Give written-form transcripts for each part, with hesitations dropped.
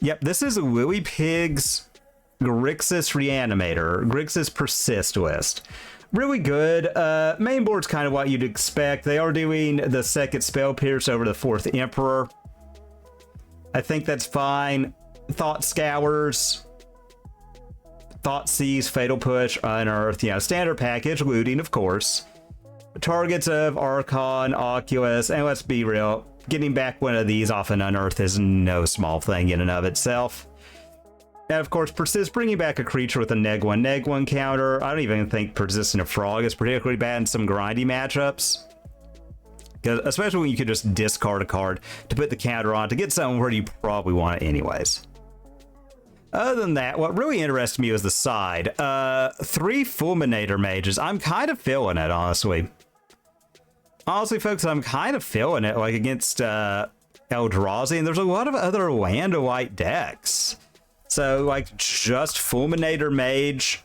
Yep, this is Willy Pig's Grixis Reanimator, Grixis Persist list. Really good. Main board's kind of what you'd expect. They are doing the second Spell Pierce over the 4th Emperor. I think that's fine. Thought Scours, Thought Seize, Fatal Push, Unearth, you know, standard package, looting, of course. Targets of Archon, Oculus, and let's be real, getting back one of these off an Unearth is no small thing in and of itself. And of course, Persist, bringing back a creature with a neg1 counter. I don't even think Persisting a Frog is particularly bad in some grindy matchups. Especially when you could just discard a card to put the counter on to get something where you probably want it anyways. Other than that, what really interested me was the side. 3 Fulminator Mages. I'm kind of feeling it, honestly. Honestly, folks, I'm kind of feeling it, like against Eldrazi, and there's a lot of other land of white decks. So, like, just Fulminator Mage,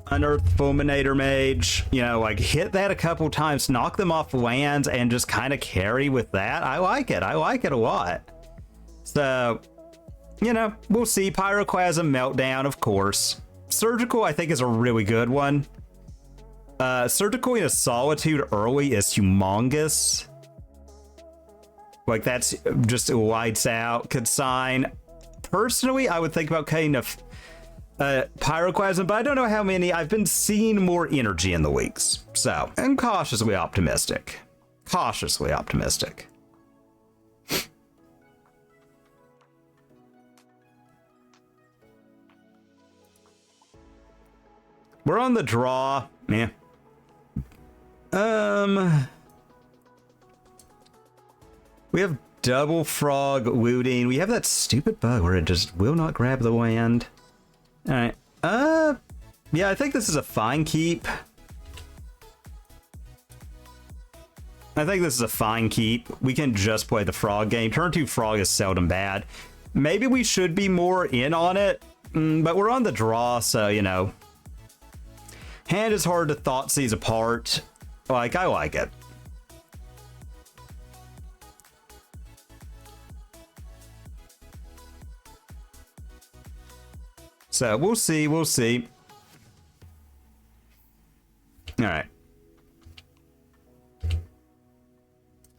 Unearth Fulminator Mage, you know, like, hit that a couple times, knock them off lands, and just kind of carry with that. I like it. I like it a lot. So, you know, we'll see. Pyroclasm, Meltdown, of course. Surgical, I think, is a really good one. Surgical in a Solitude early is humongous. Like, that's just lights out. Could sign. Personally, I would think about cutting a Pyroclasm, but I don't know how many. I've been seeing more energy in the weeks. So, I'm cautiously optimistic. Cautiously optimistic. We're on the draw. Yeah. We have double frog looting. We have that stupid bug where it just will not grab the land. All right. Yeah, I think this is a fine keep. I think this is a fine keep. We can just play the frog game. Turn 2 frog is seldom bad. Maybe we should be more in on it, but we're on the draw, so, you know. Hand is hard to thought seize apart. Like, I like it. So, we'll see, we'll see. Alright.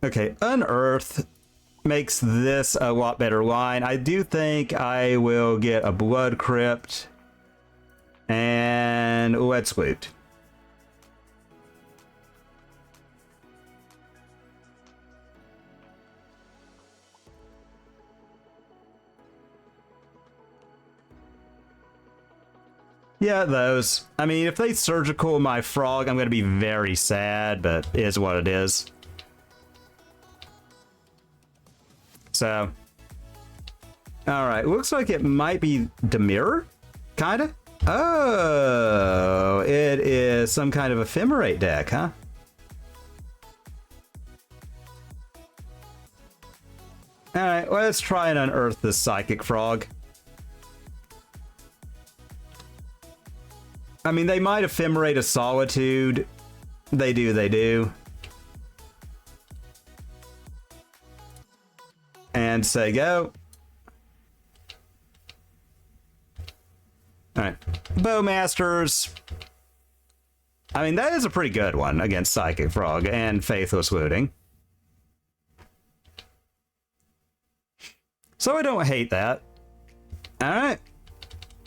Okay, Unearth makes this a lot better line. I do think I will get a Blood Crypt. And let's loot. Yeah, those. I mean, if they surgical my frog, I'm going to be very sad, but it is what it is. So. Alright, looks like it might be Demir? Kinda? Oh, it is some kind of ephemerate deck, huh? Alright, let's try and unearth this Psychic Frog. I mean, they might ephemerate a Solitude. They do. And say go. Alright. Bowmasters. I mean, that is a pretty good one against Psychic Frog and Faithless Looting. So I don't hate that. Alright.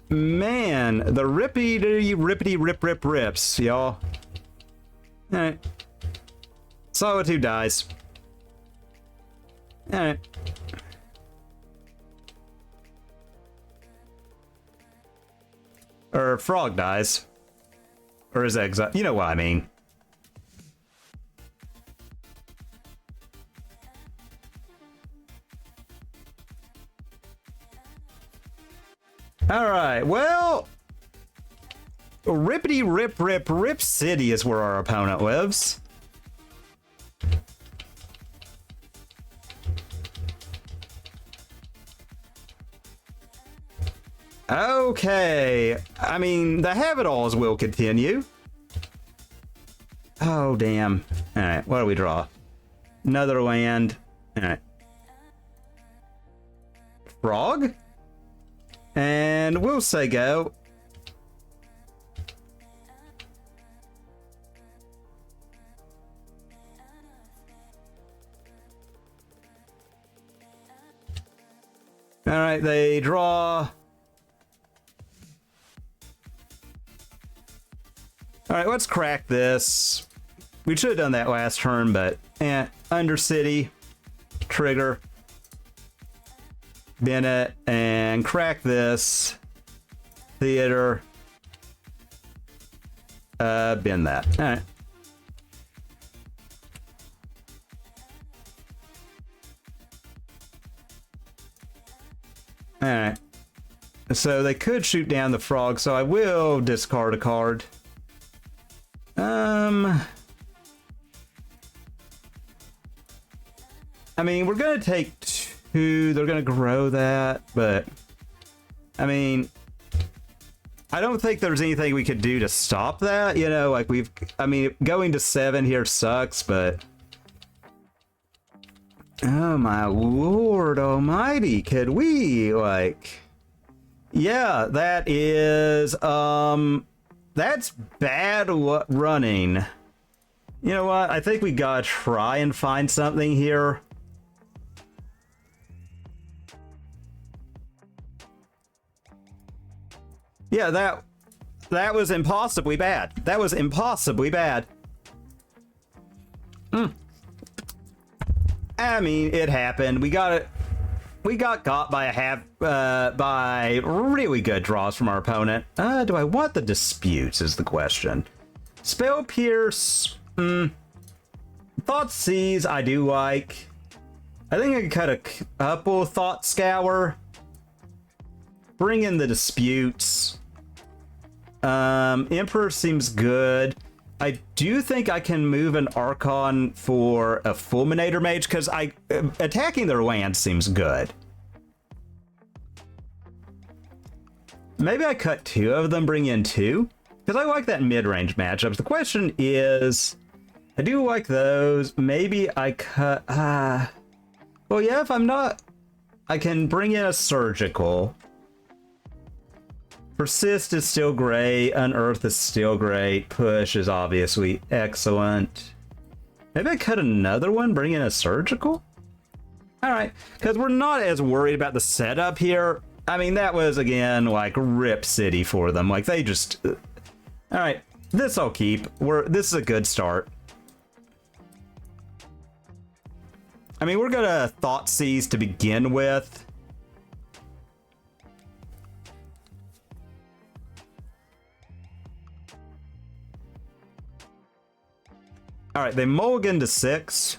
Man, the rippity rips, y'all. Alright. Solitude dies. Alright. Or Frog dies. Or is exile. You know what I mean. Alright, well, rippity rip city is where our opponent lives. Okay, I mean, the have-it-alls will continue. Oh, damn. Alright, what do we draw? Another land. Alright. frog. And we'll say go. All right, they draw. All right, let's crack this. We should have done that last turn, but Undercity, trigger, Bennett, and crack this. Theater, bend that. All right. All right. So they could shoot down the frog, so I will discard a card. I mean, we're gonna take 2. They're gonna grow that, but I mean, I don't think there's anything we could do to stop that. You know, like I mean, going to 7 here sucks, but oh my lord almighty, could we like? Yeah, that is that's bad running. You know what? I think we gotta try and find something here. Yeah, that was impossibly bad. That was impossibly bad. I mean, it happened. We got got by by really good draws from our opponent. Do I want the disputes is the question. Spell Pierce. Thought Seize I do like. I think I can cut a couple Thought Scour. Bring in the disputes. Emperor seems good. I do think I can move an Archon for a Fulminator Mage because attacking their land seems good. Maybe I cut 2 of them, bring in 2 because I like that mid-range matchup. The question is, I do like those. Maybe I cut. Well, yeah. If I'm not, I can bring in a Surgical. Persist is still great. Unearth is still great. Push is obviously excellent. Maybe I cut another one, bring in a Surgical? Alright, because we're not as worried about the setup here. I mean, that was, again, like, Rip City for them. Like, they just... Alright, this I'll keep. This is a good start. I mean, we're gonna Thought Seize to begin with. All right, they mulligan to 6.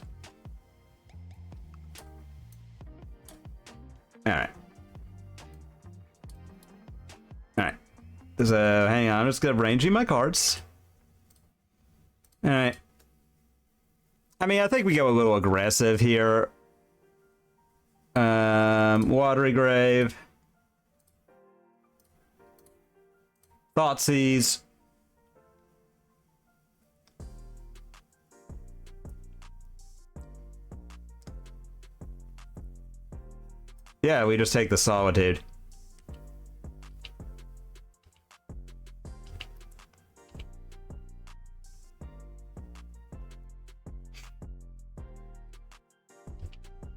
All right. All right. So hang on, I'm just gonna ranging my cards. All right. I mean, I think we go a little aggressive here. Watery Grave. Thoughtseize. Yeah, we just take the Solitude.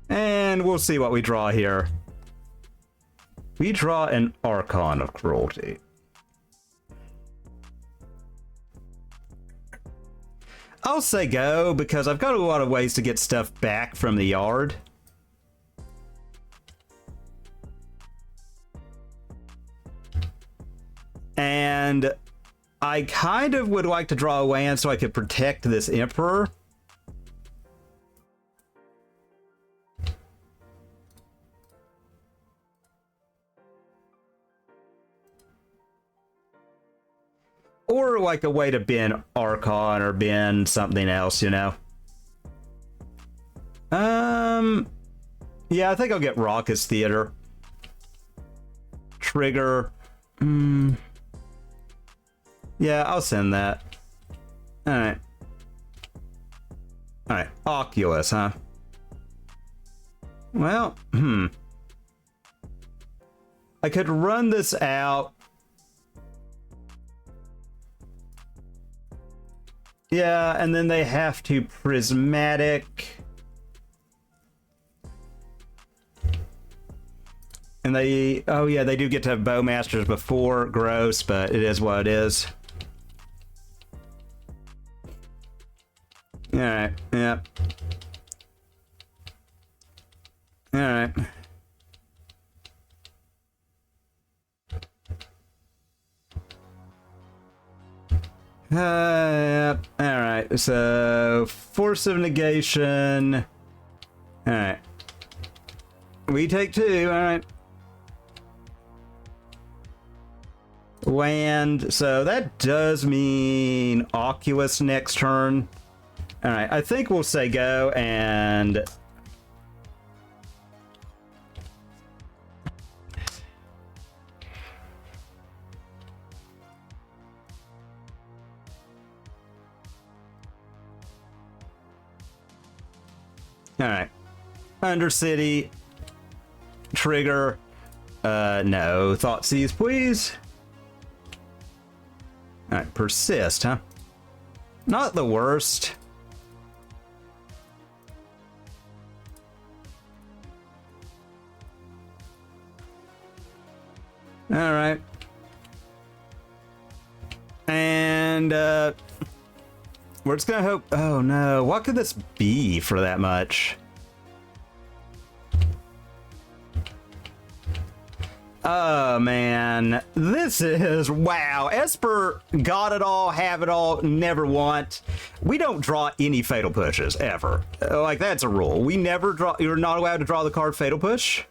And we'll see what we draw here. We draw an Archon of Cruelty. I'll say go because I've got a lot of ways to get stuff back from the yard. And I kind of would like to draw a land so I could protect this Emperor. Or like a way to bin Archon or bin something else, you know? Yeah, I think I'll get Raucous Theater. Trigger. Yeah, I'll send that. Alright. Alright, Oculus, huh? Well, I could run this out. Yeah, and then they have to prismatic. And they, oh yeah, they do get to have Bowmasters before. Gross, but it is what it is. Alright, yep. Alright. Yep. Alright, so Force of Negation. Alright. We take 2, alright. Land, so that does mean Oculus next turn. Alright, I think we'll say go and... Alright. Undercity. Trigger. No. Thoughtseize, please. Alright, persist, huh? Not the worst. Alright. And, we're just gonna hope... Oh no, what could this be for that much? Oh man, this is... Wow, Esper got it all, have it all, never want. We don't draw any Fatal Pushes, ever. Like, that's a rule. We never draw... You're not allowed to draw the card Fatal Push?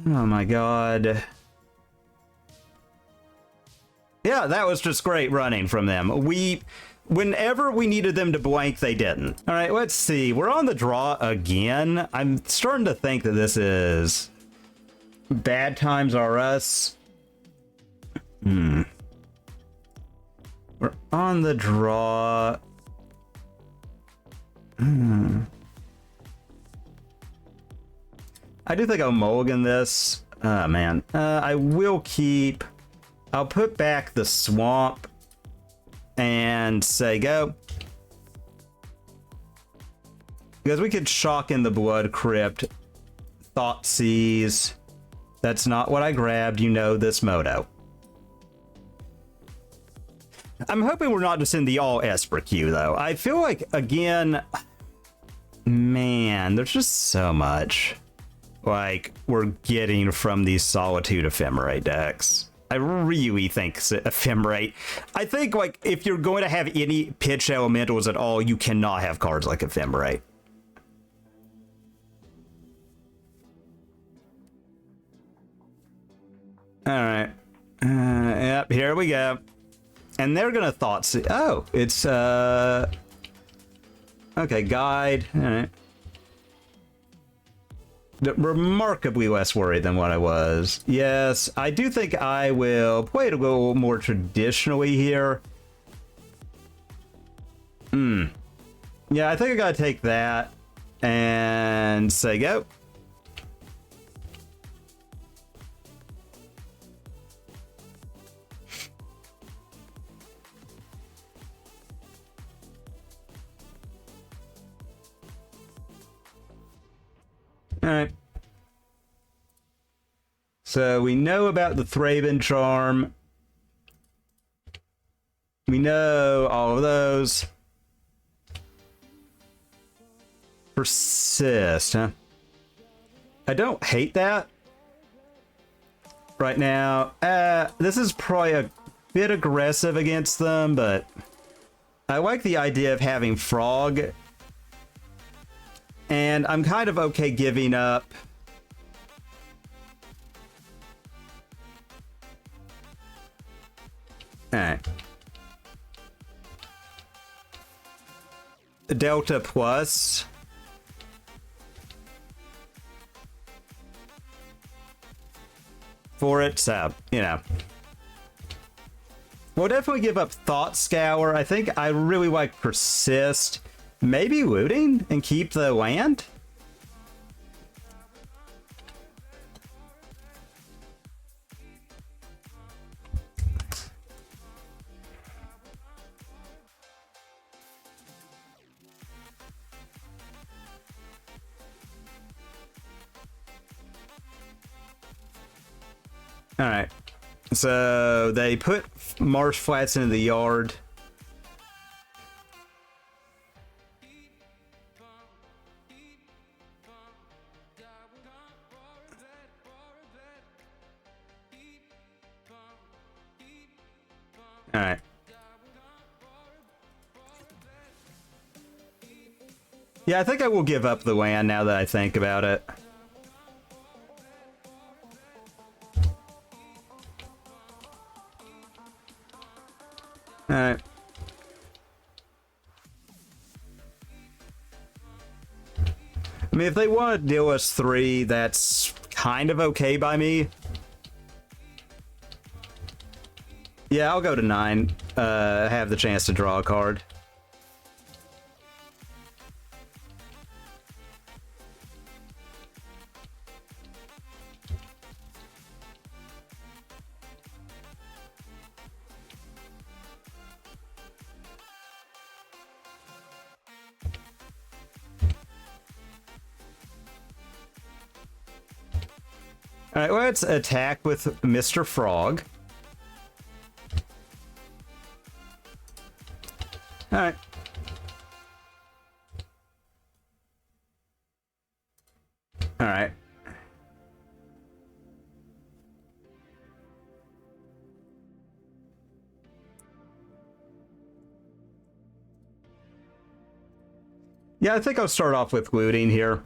Oh my god. Yeah, that was just great running from them. Whenever we needed them to blank, they didn't. All right, let's see. We're on the draw again. I'm starting to think that this is bad times are us. We're on the draw. I do think I'll mulligan this. Oh, man. I will keep... I'll put back the swamp and say go. Because we could shock in the Blood Crypt. Thoughtseize. That's not what I grabbed. You know this moto. I'm hoping we're not just in the all Esper queue, though. I feel like, again... Man, there's just so much, like, we're getting from these Solitude Ephemerate decks. I really think Ephemerate. I think, like, if you're going to have any pitch elementals at all, you cannot have cards like Ephemerate. Alright. Yep, here we go. And they're gonna Thoughtseize. Oh, it's, okay, Guide. Alright. Remarkably less worried than what I was. Yes, I do think I will play it a little more traditionally here. Yeah, I think I gotta take that and say go. Alright. So we know about the Thraben Charm. We know all of those. Persist, huh? I don't hate that right now. This is probably a bit aggressive against them, but I like the idea of having Frog. And I'm kind of okay giving up. Alright. Delta Plus. For it, so, you know. We'll definitely give up Thought Scour. I think I really like Persist. Maybe looting and keep the land? All right. So they put marsh flats into the yard. All right. Yeah, I think I will give up the land now that I think about it. All right. I mean, if they want to deal us 3, that's kind of okay by me. Yeah, I'll go to 9. Have the chance to draw a card. All right, let's attack with Mr. Frog. All right. All right. Yeah, I think I'll start off with looting here.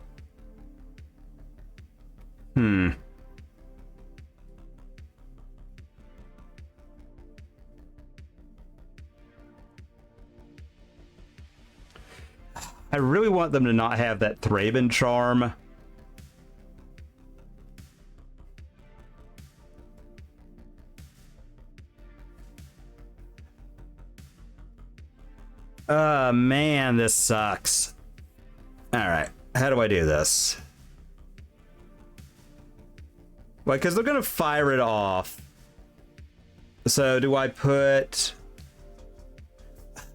I really want them to not have that Thraben charm. Man, this sucks. All right, how do I do this? Like, because they're gonna fire it off. So do I put...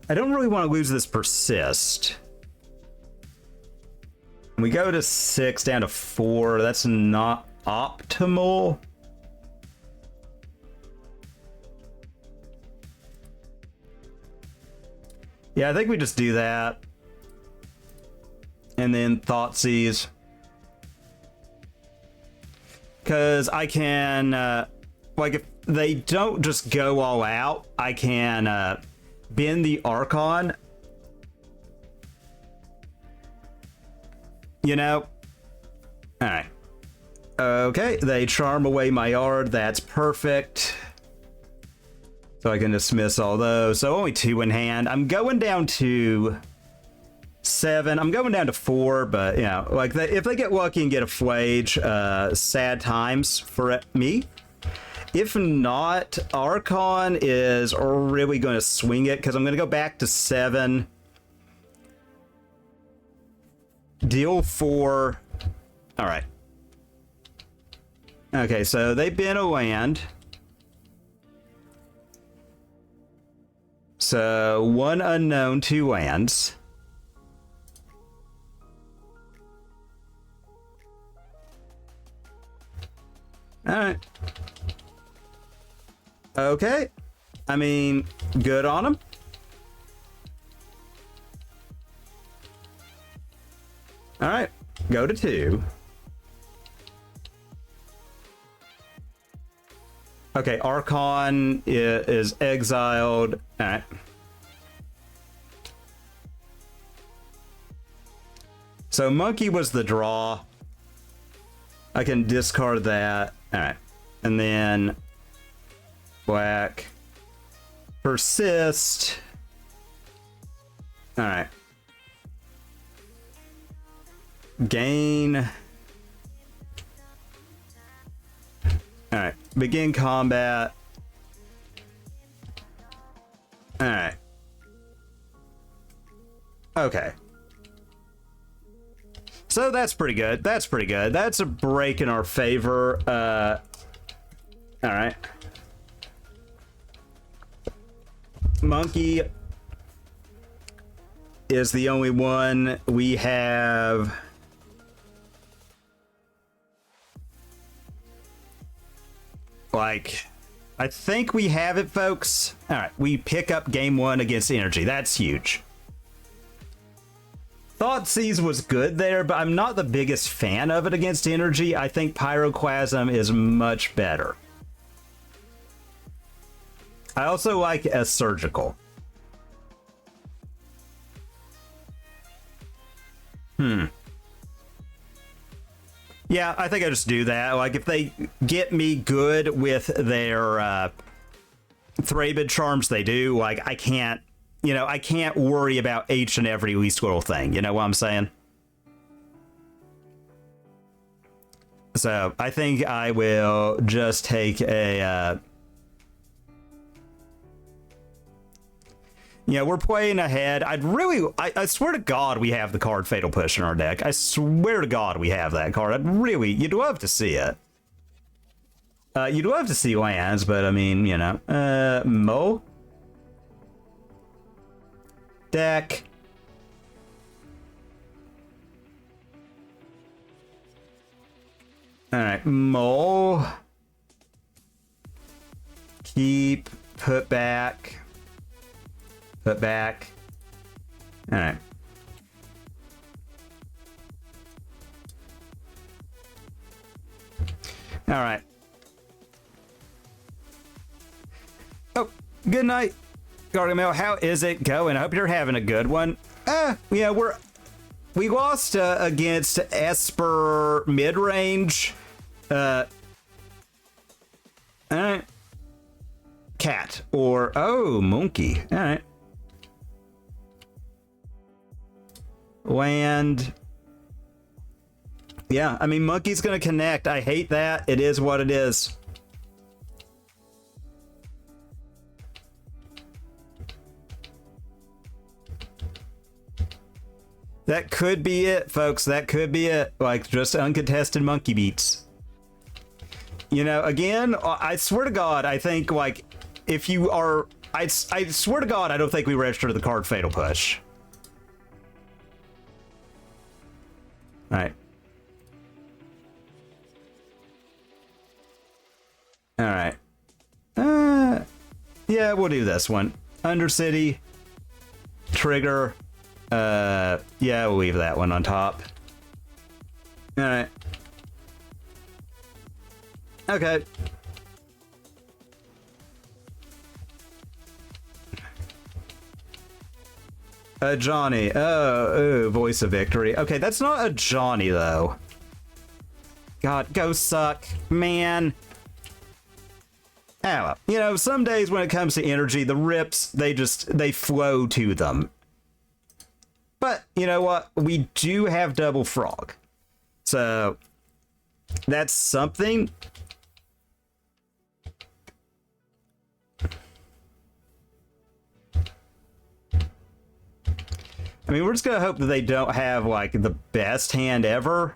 I don't really want to lose this Persist. We go to 6 down to 4. That's not optimal. Yeah, I think we just do that. And then Thoughtseize. Because I can, like, if they don't just go all out, I can bend the Archon. You know? Alright. Okay, they charm away my yard. That's perfect. So I can dismiss all those. So only 2 in hand. I'm going down to 7. I'm going down to 4, but, you know, like, if they get lucky and get a Flage, sad times for me. If not, Archon is really going to swing it, because I'm going to go back to 7. Deal 4. All right. Okay, so they been a land. So 1 unknown, 2 lands. All right. Okay. I mean, good on them. All right. Go to 2. Okay, Archon is exiled. All right. So Monkey was the draw. I can discard that. All right. And then black. Persist. All right. Gain. All right. Begin combat. All right. Okay. So that's pretty good. That's pretty good. That's a break in our favor. All right. Monkey is the only one we have. Like, I think we have it, folks. All right, we pick up game 1 against Energy. That's huge. Thoughtseize was good there, but I'm not the biggest fan of it against Energy. I think Pyroclasm is much better. I also like a Surgical. Yeah, I think I just do that. Like, if they get me good with their Thrabid charms, they do. Like, I can't, you know, I can't worry about each and every least little thing. You know what I'm saying? So, I think I will just take a... Yeah, we're playing ahead. I swear to God we have the card Fatal Push in our deck. I swear to God we have that card. You'd love to see it. You'd love to see lands, but I mean, you know. Mo? Deck. Alright, Mo. Keep, put back. Put back. All right. All right. Oh, good night, Garviel. How is it going? I hope you're having a good one. Yeah, we lost against Esper Midrange. All right. Cat or monkey. All right. Land. Yeah, I mean, monkey's gonna connect. I hate that. It is what it is. That could be it, folks. That could be it. Like, just uncontested monkey beats. You know, again, I swear to God, I think, like, if you are... I swear to God, I don't think we register the card Fatal Push. Alright. Alright. Yeah, we'll do this one. Undercity. Trigger. Yeah, we'll leave that one on top. Alright. Okay. Johnny. Oh, Voice of Victory. Okay, that's not a Johnny, though. God, go suck, man. Oh, you know, some days when it comes to energy, the rips, they flow to them. But, you know what? We do have Double Frog. So, that's something. I mean, we're just gonna hope that they don't have, like, the best hand ever.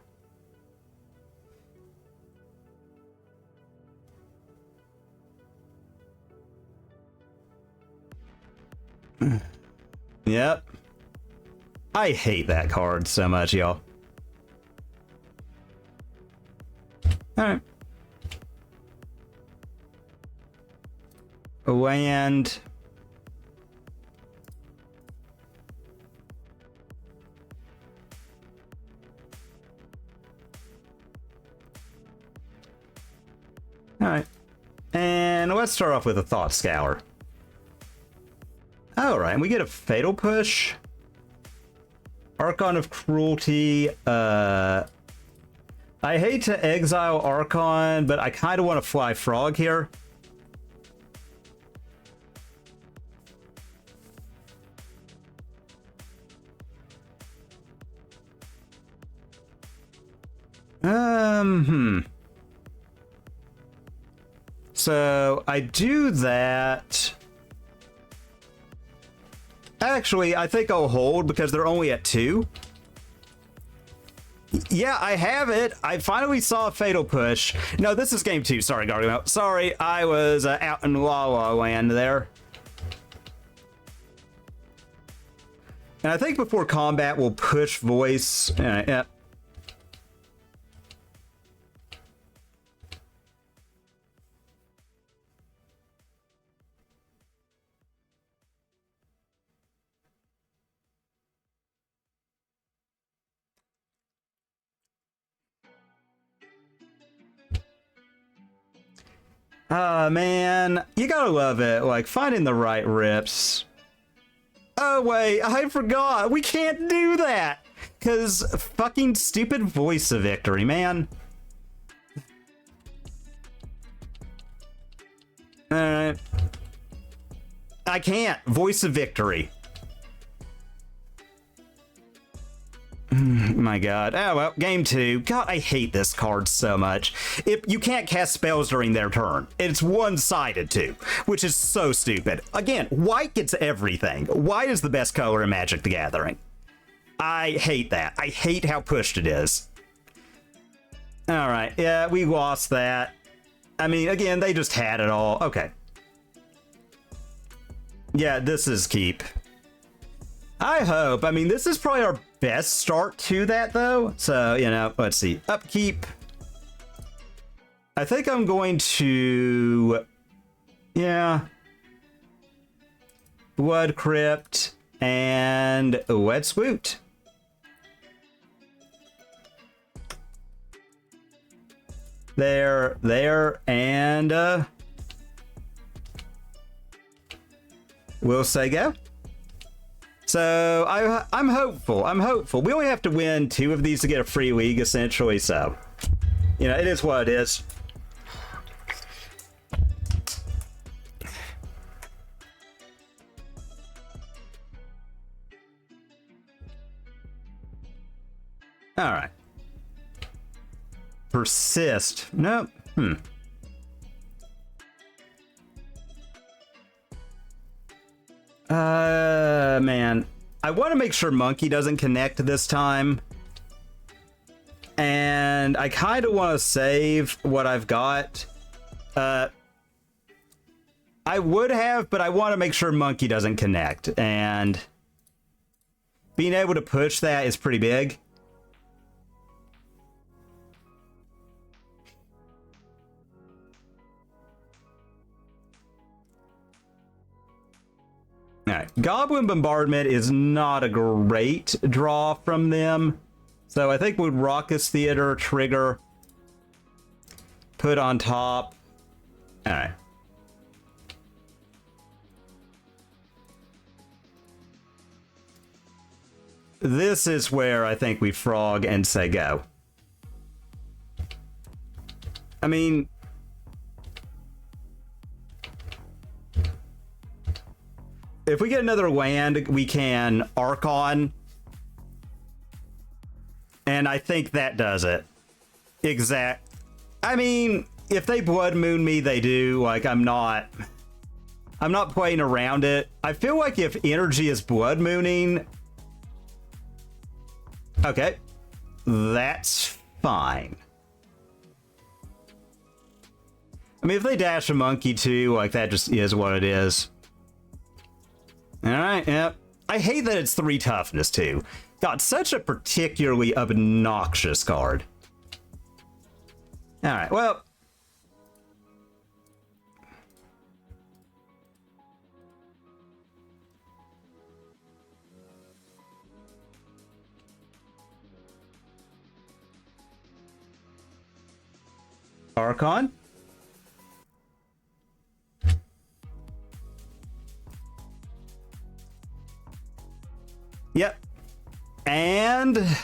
Yep. I hate that card so much, y'all. Alright. Land. Alright. And let's start off with a Thought Scour. Alright, and we get a Fatal Push. Archon of Cruelty. I hate to exile Archon, but I kind of want to fly Frog here. So I do that. Actually, I think I'll hold because they're only at 2. Yeah, I have it. I finally saw a Fatal Push. No, this is game 2. Sorry, Garviel. Sorry, I was out in La La Land there. And I think before combat, we'll push Voice. Yeah. Ah, man, you gotta love it, like, finding the right rips. Oh, wait, I forgot, we can't do that! Because fucking stupid Voice of Victory, man. Alright. I can't. Voice of Victory. My god. Oh, well, game 2. God, I hate this card so much. You can't cast spells during their turn. It's one-sided, too, which is so stupid. Again, white gets everything. White is the best color in Magic the Gathering. I hate that. I hate how pushed it is. Alright, yeah, we lost that. I mean, again, they just had it all. Okay. Yeah, this is keep. I hope. I mean, this is probably our best start to that, though. So, you know, let's see. Upkeep. I think I'm going to... Yeah. Blood Crypt and Wet Swoot. There, and we'll say go. So I'm hopeful. We only have to win 2 of these to get a free league, essentially. So, you know, it is what it is. All right. Persist. Nope. Man. I want to make sure Monkey doesn't connect this time. And I kind of want to save what I've got. I would have, but I want to make sure Monkey doesn't connect. And being able to push that is pretty big. Alright, Goblin Bombardment is not a great draw from them. So I think with Raucous Theater, trigger, put on top. Alright. This is where I think we frog and say go. I mean... if we get another land, we can Archon. And I think that does it. I mean, if they Blood Moon me, they do. Like, I'm not playing around it. I feel like if energy is Blood Mooning... okay. That's fine. I mean, if they dash a monkey too, like, that just is what it is. Alright, yep. I hate that it's 3 toughness, too. God, such a particularly obnoxious card. Alright, well... Archon? Yep. And...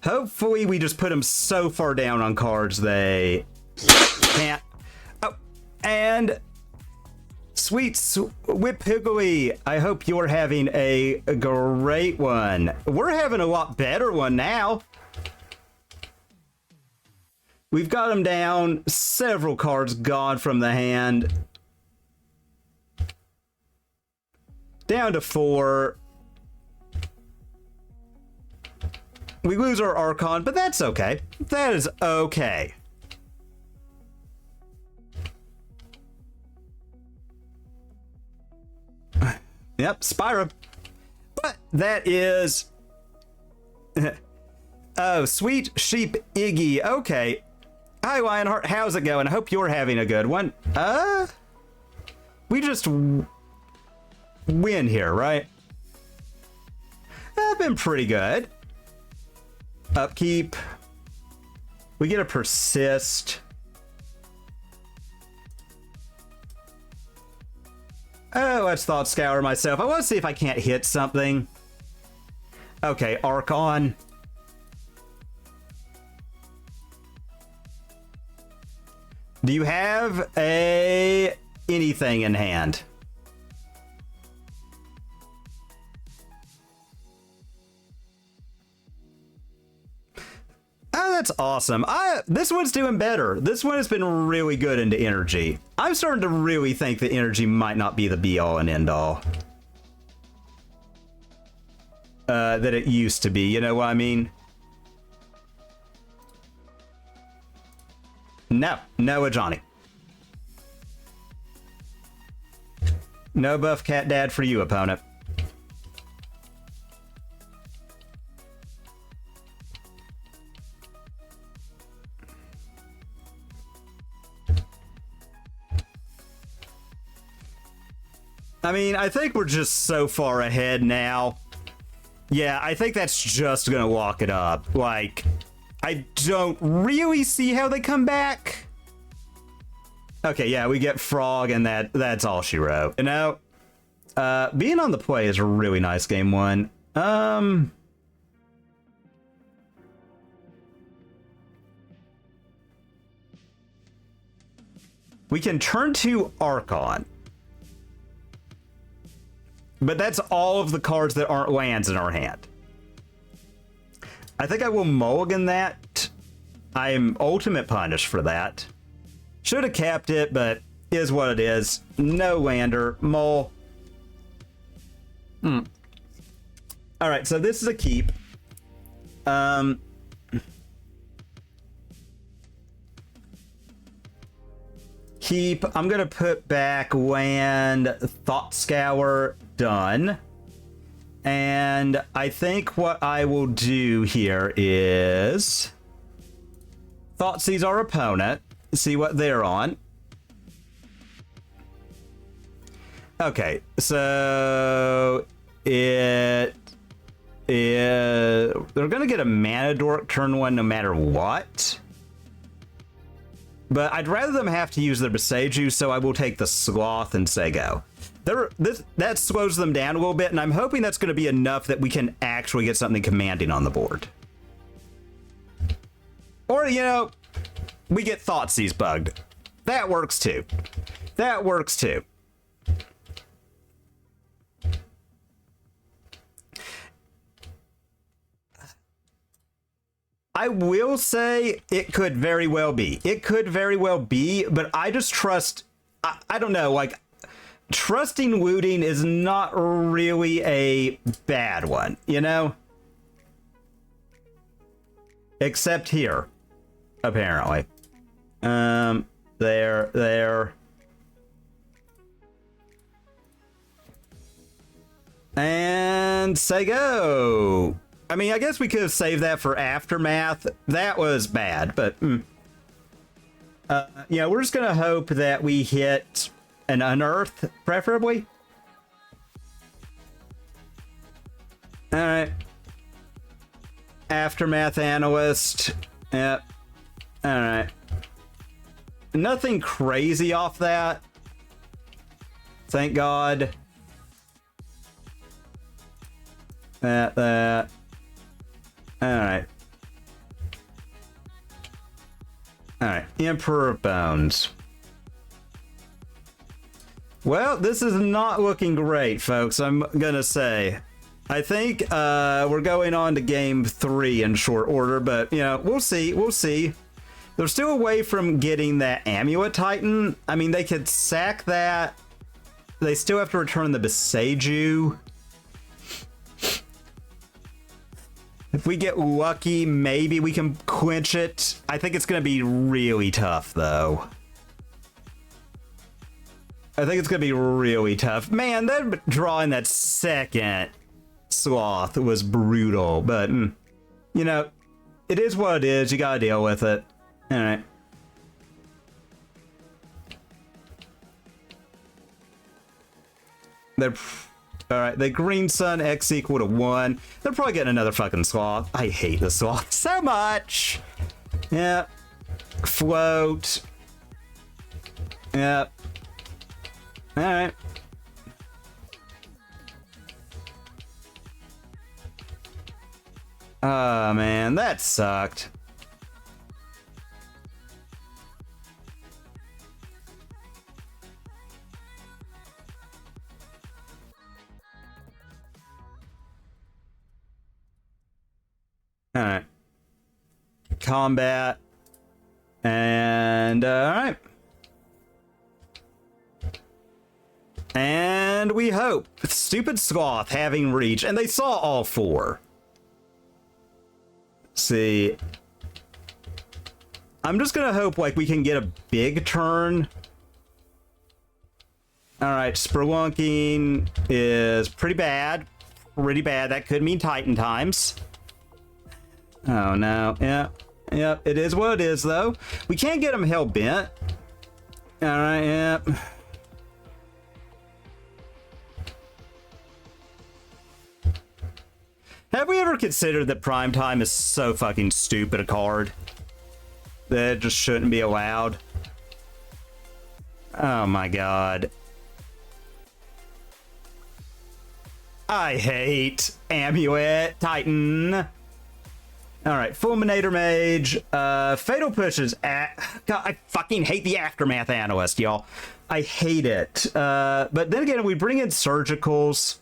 hopefully we just put them so far down on cards they can't... oh, and... Sweet Whip Higgly, I hope you're having a great one. We're having a lot better one now. We've got them down, several cards gone from the hand. Down to 4. We lose our Archon, but that's okay. That is okay. Yep, Spyro. But that is... oh, Sweet Sheep Iggy. Okay. Hi, Lionheart. How's it going? I hope you're having a good one. We just win here, right? That's been pretty good. upkeep. We get a persist. Oh, let's thought scour myself. I want to see if I can't hit something. Okay, Archon. Do you have anything in hand? Oh, that's awesome. This one's doing better. This one has been really good into energy. I'm starting to really think that energy might not be the be-all and end-all that it used to be. You know what I mean? No, no, Johnny. No buff cat dad for you, opponent. I mean, I think we're just so far ahead now. Yeah, I think that's just gonna lock it up. Like, I don't really see how they come back. Okay, yeah, we get Frog, and that's all she wrote. You know, being on the play is a really nice game one. We can turn to Archon. But that's all of the cards that aren't lands in our hand. I think I will mulligan that. I am ultimate punish for that. Should have capped it, but is what it is. No lander. Mull. Alright, so this is a keep. Keep. I'm gonna put back land, Thought Scour, done. And I think what I will do here is Thought Seize our opponent, see what they're on. Okay, so they're gonna get a Mana Dork turn one no matter what. But I'd rather them have to use their Beseiju, so I will take the Sloth and say go. That slows them down a little bit, and I'm hoping that's going to be enough that we can actually get something commanding on the board. Or, you know, we get Thoughtseize bugged. That works too. That works too. I will say it could very well be. It could very well be, but I just trust... I don't know, like... Trusting looting is not really a bad one, you know? Except here, apparently. There. And say go. I mean, I guess we could have saved that for Aftermath. That was bad, but... yeah, we're just gonna hope that we hit... an Unearth, preferably. Alright. Aftermath Analyst. Yep. Alright. Nothing crazy off that. Thank God. That. Alright. Alright. Emperor Bones. Well, this is not looking great, folks, I'm gonna say. I think we're going on to game 3 in short order, but, you know, we'll see, we'll see. They're still away from getting that Amulet Titan. I mean, they could sack that. They still have to return the Beseiju. If we get lucky, maybe we can clinch it. I think it's gonna be really tough, though. I think it's gonna be really tough. Man, that drawing that second Sloth was brutal, but you know, it is what it is. You gotta deal with it. All right. All right, the green sun X equal to 1. They're probably getting another fucking sloth. I hate the sloth so much. Yeah. Float. Yep. All right. Oh, man, that sucked. All right. Combat. And, all right. And we hope. Stupid sloth having reach. And they saw all 4. See. I'm just gonna hope, like, we can get a big turn. All right, Spelunking is pretty bad. Pretty bad. That could mean Titan times. Oh, no. Yep. Yep. It is what it is, though. We can't get him hell-bent. All right, yep. Have we ever considered that Prime Time is so fucking stupid a card? That it just shouldn't be allowed? Oh, my God. I hate Amulet Titan. All right, Fulminator Mage, Fatal Pushes. God, I fucking hate the Aftermath Analyst, y'all. I hate it. But then again, we bring in Surgicals.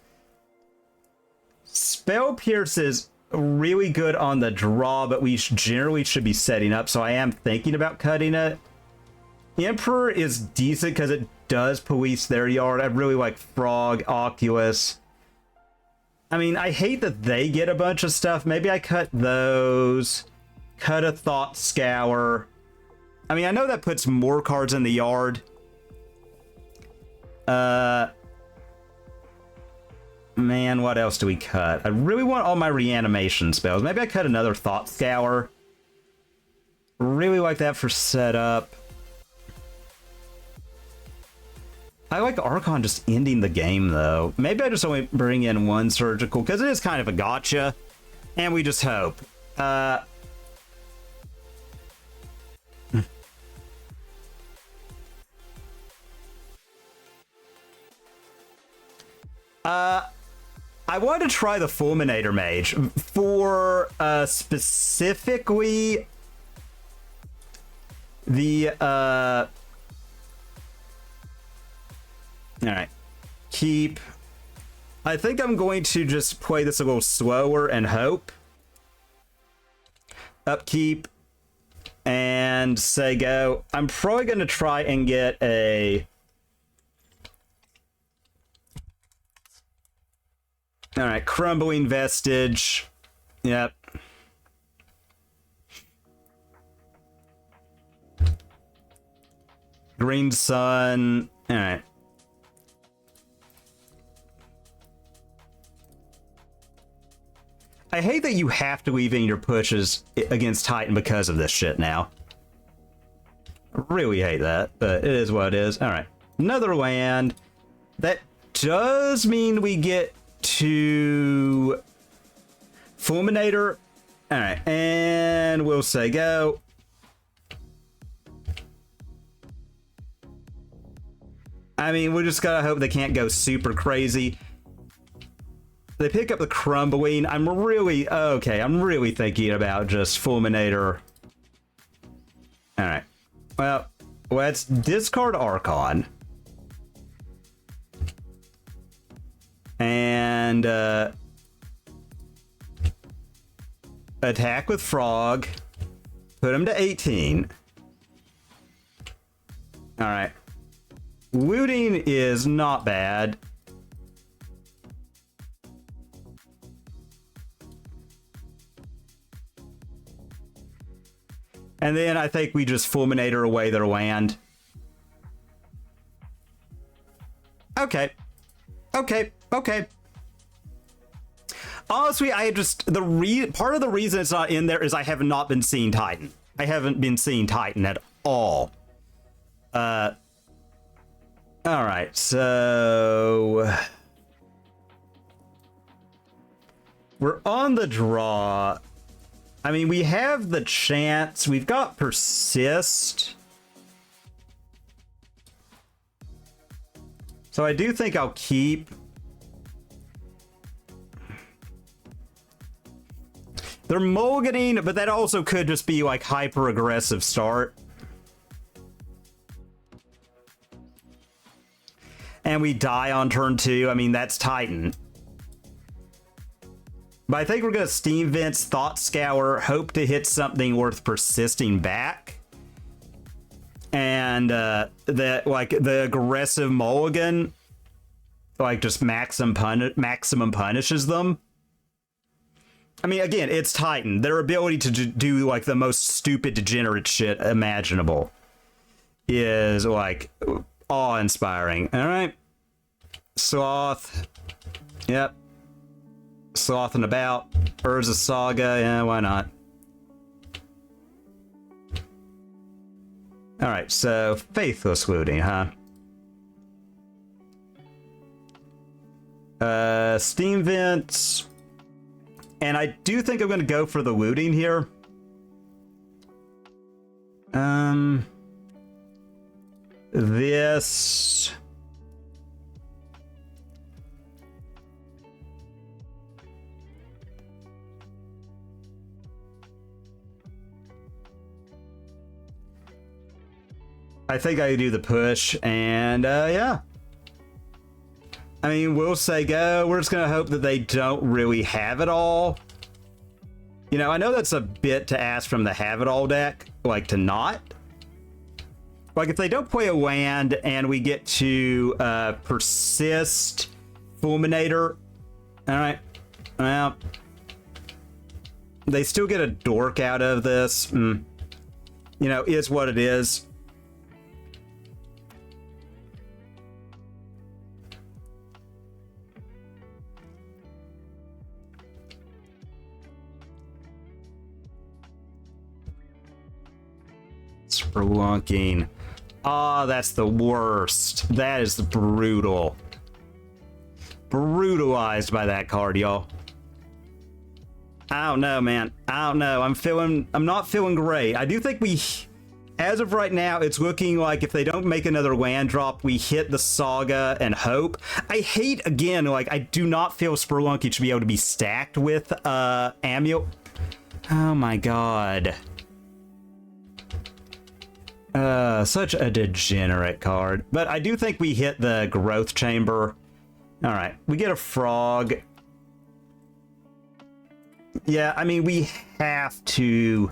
Spell Pierce is really good on the draw, but we generally should be setting up, so I am thinking about cutting it. Emperor is decent because it does police their yard. I really like Frog, Oculus. I mean, I hate that they get a bunch of stuff. Maybe I cut those. Cut a Thought Scour. I mean, I know that puts more cards in the yard. Man, what else do we cut? I really want all my reanimation spells. Maybe I cut another Thought Scour. Really like that for setup. I like Archon just ending the game, though. Maybe I just only bring in 1 Surgical, because it is kind of a gotcha. And we just hope. I want to try the Fulminator Mage for specifically the all right, keep. I think I'm going to just play this a little slower and hope. Upkeep and say go. I'm probably going to try and get a. All right, Crumbling Vestige. Yep. Green Sun. All right. I hate that you have to leave in your pushes against Titan because of this shit now. I really hate that, but it is what it is. All right, another land. That does mean we get to Fulminator. All right, and we'll say go. I mean, we just gotta hope they can't go super crazy. They pick up the Crumbling. I'm really thinking about just Fulminator. All right. Well, let's discard Archon. And attack with Frog. Put him to 18. All right. Looting is not bad. And then I think we just Fulminator away their land. Okay. Okay. Okay. Honestly, I just... part of the reason it's not in there is I have not been seeing Titan. I haven't been seeing Titan at all. Alright, so... We're on the draw. I mean, we have the chance. We've got Persist. So I do think I'll keep. They're mulliganing, but that also could just be like hyper-aggressive start. And we die on turn 2. I mean, that's Titan. But I think we're going to Steam Vents, Thought Scour, hope to hit something worth persisting back. And that, like, the aggressive mulligan, like, just maximum punishes them. I mean, again, it's Titan. Their ability to do, like, the most stupid, degenerate shit imaginable is, like, awe-inspiring. All right. Sloth. Yep. Slothing about. Urza Saga. Yeah, why not? All right, so Faithless Looting, huh? Steam Vents. And I do think I'm going to go for the looting here. This... I think I do the push, and yeah. I mean, we'll say go. We're just going to hope that they don't really have it all. You know, I know that's a bit to ask from the have it all deck, like to not. Like if they don't play a land and we get to persist Fulminator. All right. Well, they still get a dork out of this. You know, is what it is. Spelunking. Ah, that's the worst. That is brutal. Brutalized by that card, y'all. I don't know, man. I don't know. I'm not feeling great. I do think as of right now, it's looking like if they don't make another land drop, we hit the Saga and hope. I hate, again, like, I do not feel Spelunky should be able to be stacked with Amulet. Oh my god. Such a degenerate card. But I do think we hit the Growth Chamber. Alright, we get a Frog. Yeah, I mean, we have to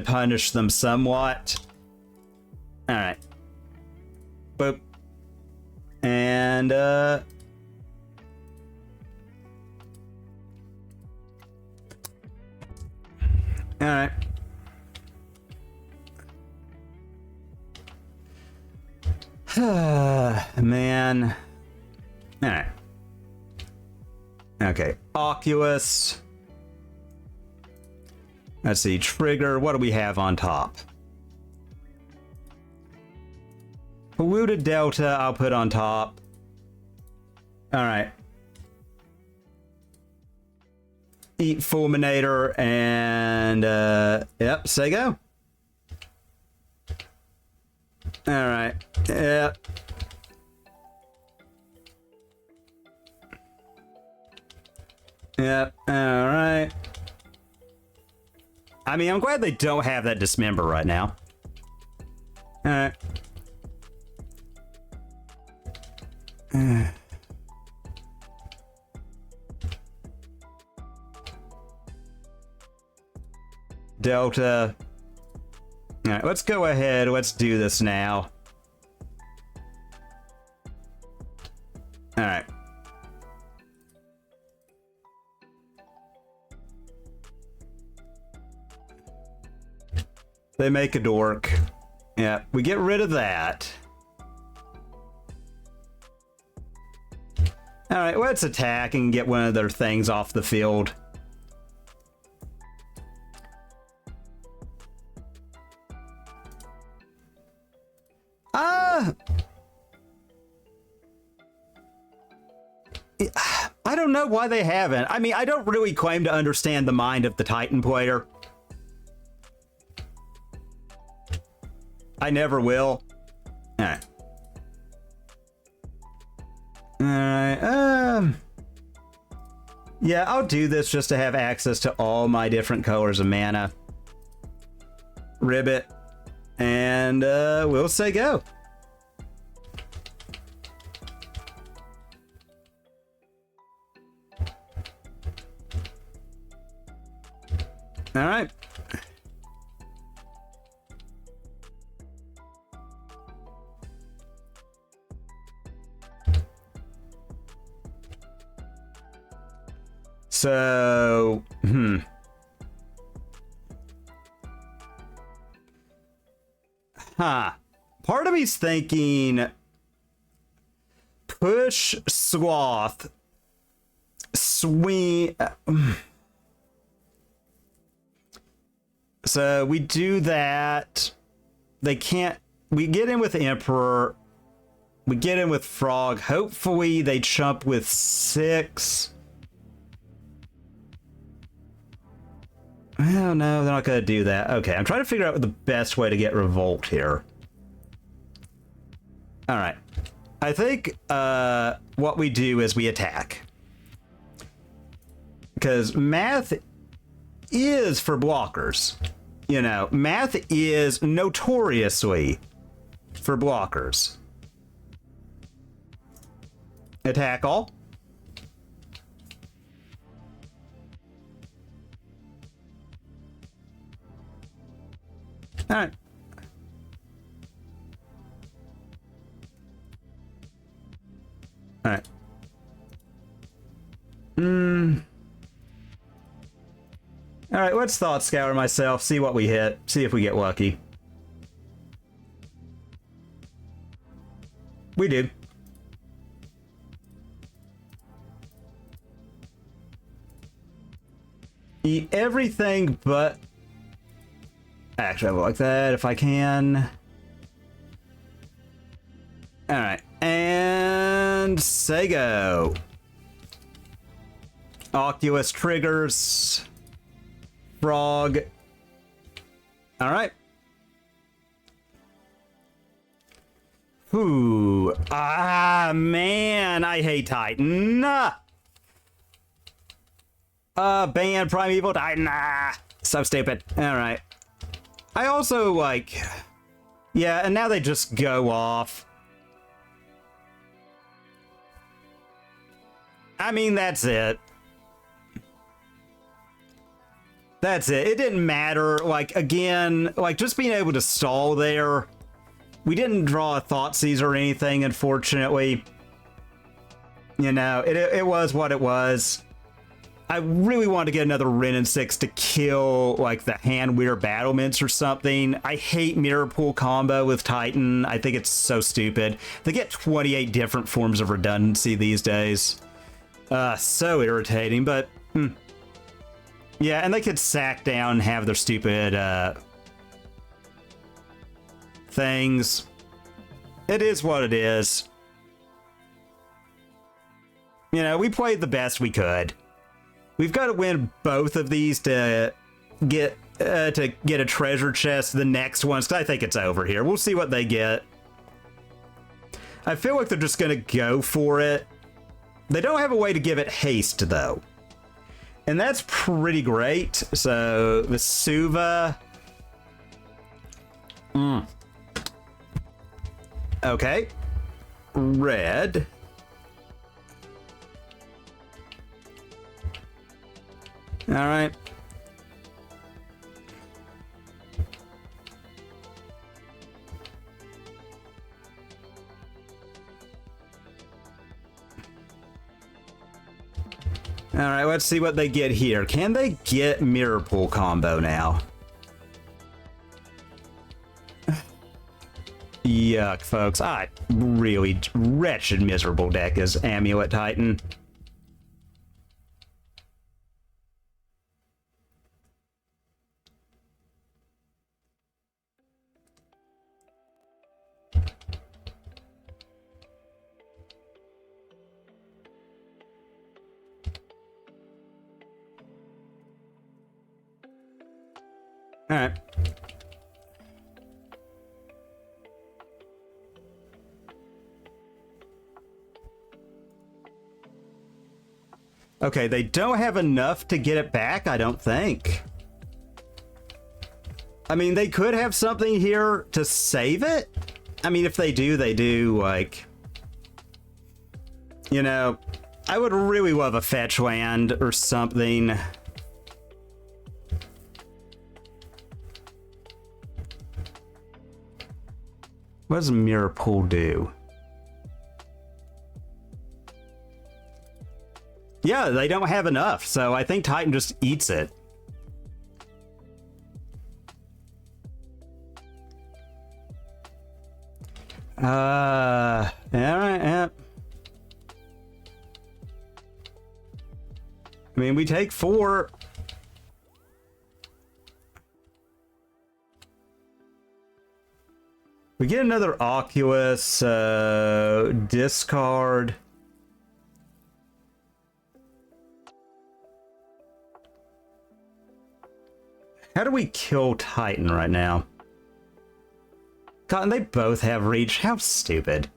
punish them somewhat. Alright. Boop. And, alright. Man. Alright. Okay. Oculus. Let's see. Trigger. What do we have on top? Polluted Delta, I'll put on top. Alright. Eat Fulminator and, yep, say go. Alright. Yep. Yep. Alright. I mean, I'm glad they don't have that Dismember right now. Alright. Delta. Alright, let's go ahead. Let's do this now. Alright. They make a dork. Yeah, we get rid of that. Alright, let's attack and get one of their things off the field. I I don't know why they haven't. I mean, I don't really claim to understand the mind of the Titan player. I never will. Alright. Alright, yeah, I'll do this just to have access to all my different colors of mana. Ribbit. And, we'll say go. Alright. So, Part of me's thinking push Sloth, swing. So we do that. They can't. We get in with Emperor. We get in with Frog. Hopefully they chump with 6. Well, no, they're not going to do that. Okay, I'm trying to figure out the best way to get Revolt here. All right. I think what we do is we attack. Because math is for blockers. You know, math is notoriously for blockers. Attack all. All right. All right. All right, let's thought scour myself, see what we hit, see if we get lucky. We do. Eat everything but... Actually, I would like that if I can. Alright, and say go. Oculus triggers. Frog. Alright. Ooh. Ah, man, I hate Titan. Ban Primeval Titan. So stupid. Alright. I also, like... Yeah, and now they just go off. I mean, that's it. That's it. It didn't matter. Like, again, like, just being able to stall there. We didn't draw a Thoughtseize or anything, unfortunately. You know, it was what it was. I really want to get another Wrenn and 6 to kill, like, the Hand-Weir Battlements or something. I hate Mirror Pool combo with Titan. I think it's so stupid. They get 28 different forms of redundancy these days. So irritating, but... Yeah, and they could sack down and have their stupid, things. It is what it is. You know, we played the best we could. We've got to win both of these to get a treasure chest. The next ones, 'cause I think it's over here. We'll see what they get. I feel like they're just gonna go for it. They don't have a way to give it haste, though. And that's pretty great. So, Vesuva. Okay. Red. All right. All right, let's see what they get here. Can they get Mirror Pool combo now? Yuck, folks. Really wretched, miserable deck is Amulet Titan. Alright. Okay, they don't have enough to get it back, I don't think. I mean, they could have something here to save it. I mean, if they do, like... You know, I would really love a fetch land or something. What does Mirror Pool do? Yeah, they don't have enough, so I think Titan just eats it. Alright, yeah. I mean, we take 4. We get another Oculus, discard. How do we kill Titan right now? God, and they both have reach. How stupid.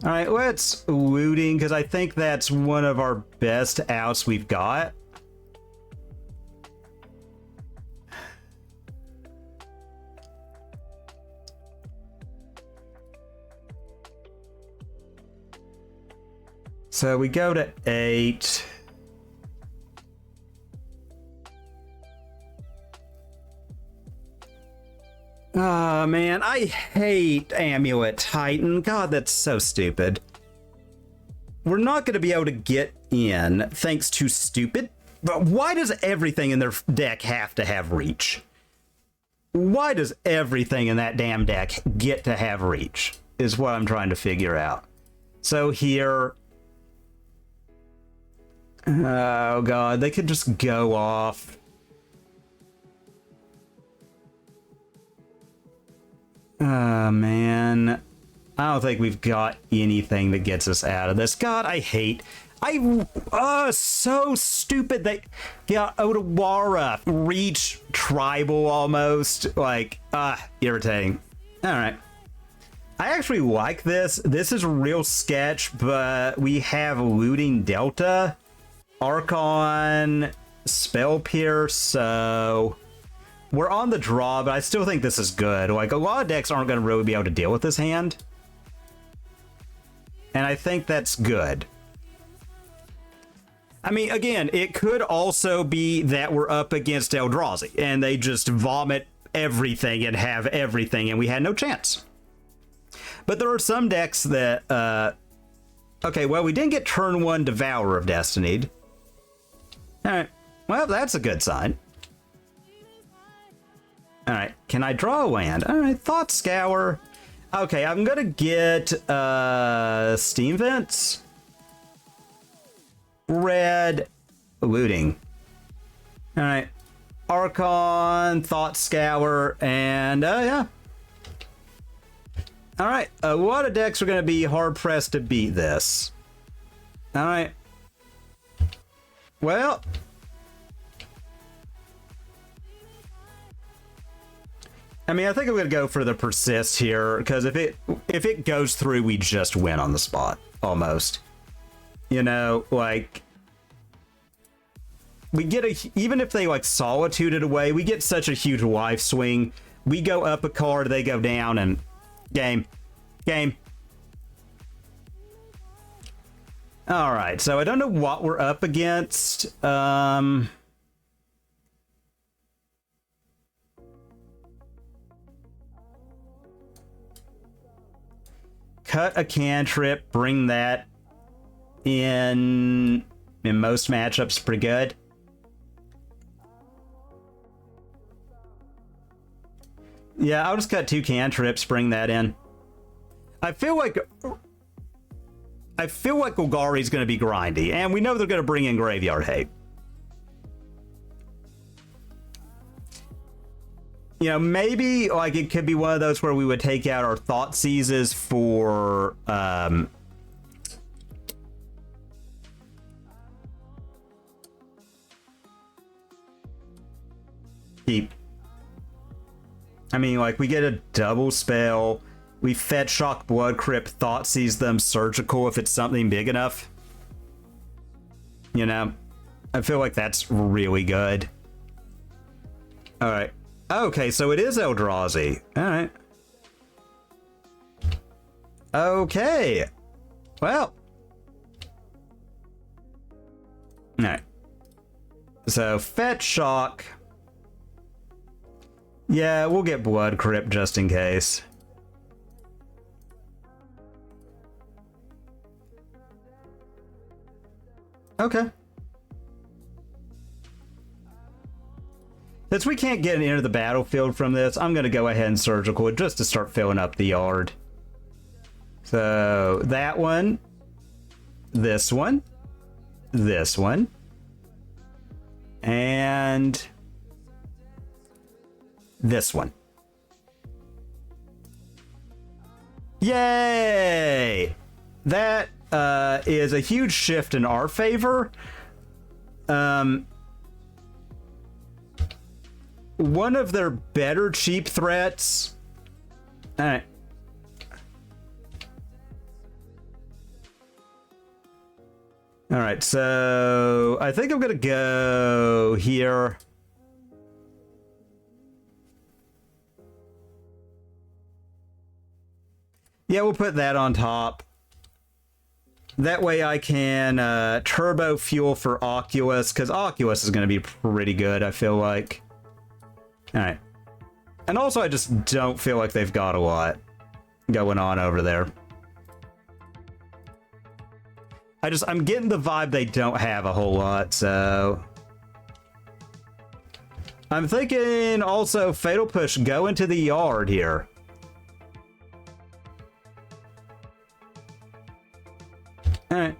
Alright, let's looting, because I think that's one of our best outs we've got. So we go to 8. Oh man, I hate Amulet Titan. God, that's so stupid. We're not going to be able to get in thanks to stupid. But why does everything in their deck have to have reach? Why does everything in that damn deck get to have reach? Is what I'm trying to figure out. So here... Oh god, they could just go off. Oh, man. I don't think we've got anything that gets us out of this. God, I hate... so stupid. They got Otawara. Reach tribal almost. Like, irritating. Alright. I actually like this. This is real sketch, but we have Looting Delta, Archon, Spell Pierce, so... We're on the draw, but I still think this is good. Like, a lot of decks aren't going to really be able to deal with this hand. And I think that's good. I mean, again, it could also be that we're up against Eldrazi, and they just vomit everything and have everything, and we had no chance. But there are some decks that... Okay, well, we didn't get turn 1 Devourer of Destiny. Alright, well, that's a good sign. Alright, can I draw a land? Alright, Thought Scour. Okay, I'm gonna get Steam Vents. Red. Looting. Alright. Archon, Thought Scour, and yeah. Alright, a lot of decks are gonna be hard-pressed to beat this. Alright. Well... I mean, I think I'm going to go for the Persist here, because if it goes through, we just win on the spot, almost. You know, like... We get even if they, like, Solitude it away, we get such a huge life swing. We go up a card, they go down, and... Game. Alright, so I don't know what we're up against. Cut a cantrip, bring that in most matchups, pretty good. Yeah, I'll just cut 2 cantrips, bring that in. I feel like Golgari's going to be grindy, and we know they're going to bring in Graveyard Hate. You know, maybe, like, it could be one of those where we would take out our Thought Seizes for, Keep. I mean, like, we get a double spell. We fetch Shock Blood Crypt, Thought Seize them, Surgical if it's something big enough. You know? I feel like that's really good. Alright. Okay, so it is Eldrazi. Alright. Okay. Well. Alright. So, fetch Shock. Yeah, we'll get Blood Crypt just in case. Okay. Since we can't get into the battlefield from this, I'm going to go ahead and Surgical it just to start filling up the yard. So, that one. This one. This one. And this one. Yay! That is a huge shift in our favor. One of their better cheap threats. Alright. Alright, so I think I'm gonna go here. Yeah, we'll put that on top. That way I can turbo fuel for Oculus, because Oculus is going to be pretty good, I feel like. Alright. And also, I just don't feel like they've got a lot going on over there. I'm getting the vibe they don't have a whole lot, so... I'm thinking also Fatal Push, go into the yard here. Alright.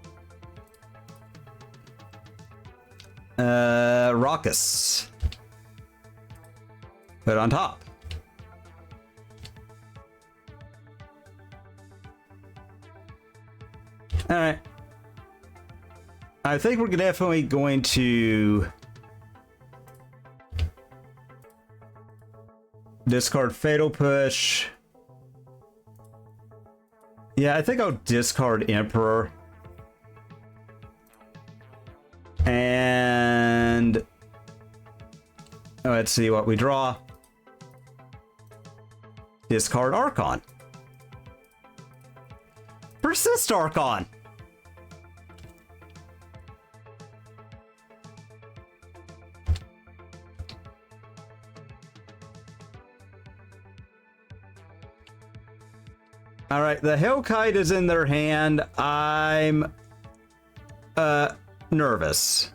Raucous. Put it on top. Alright. I think we're definitely going to discard Fatal Push. Yeah, I think I'll discard Emperor. And let's see what we draw. Discard Archon. Persist Archon. All right, the Hellkite is in their hand. I'm nervous.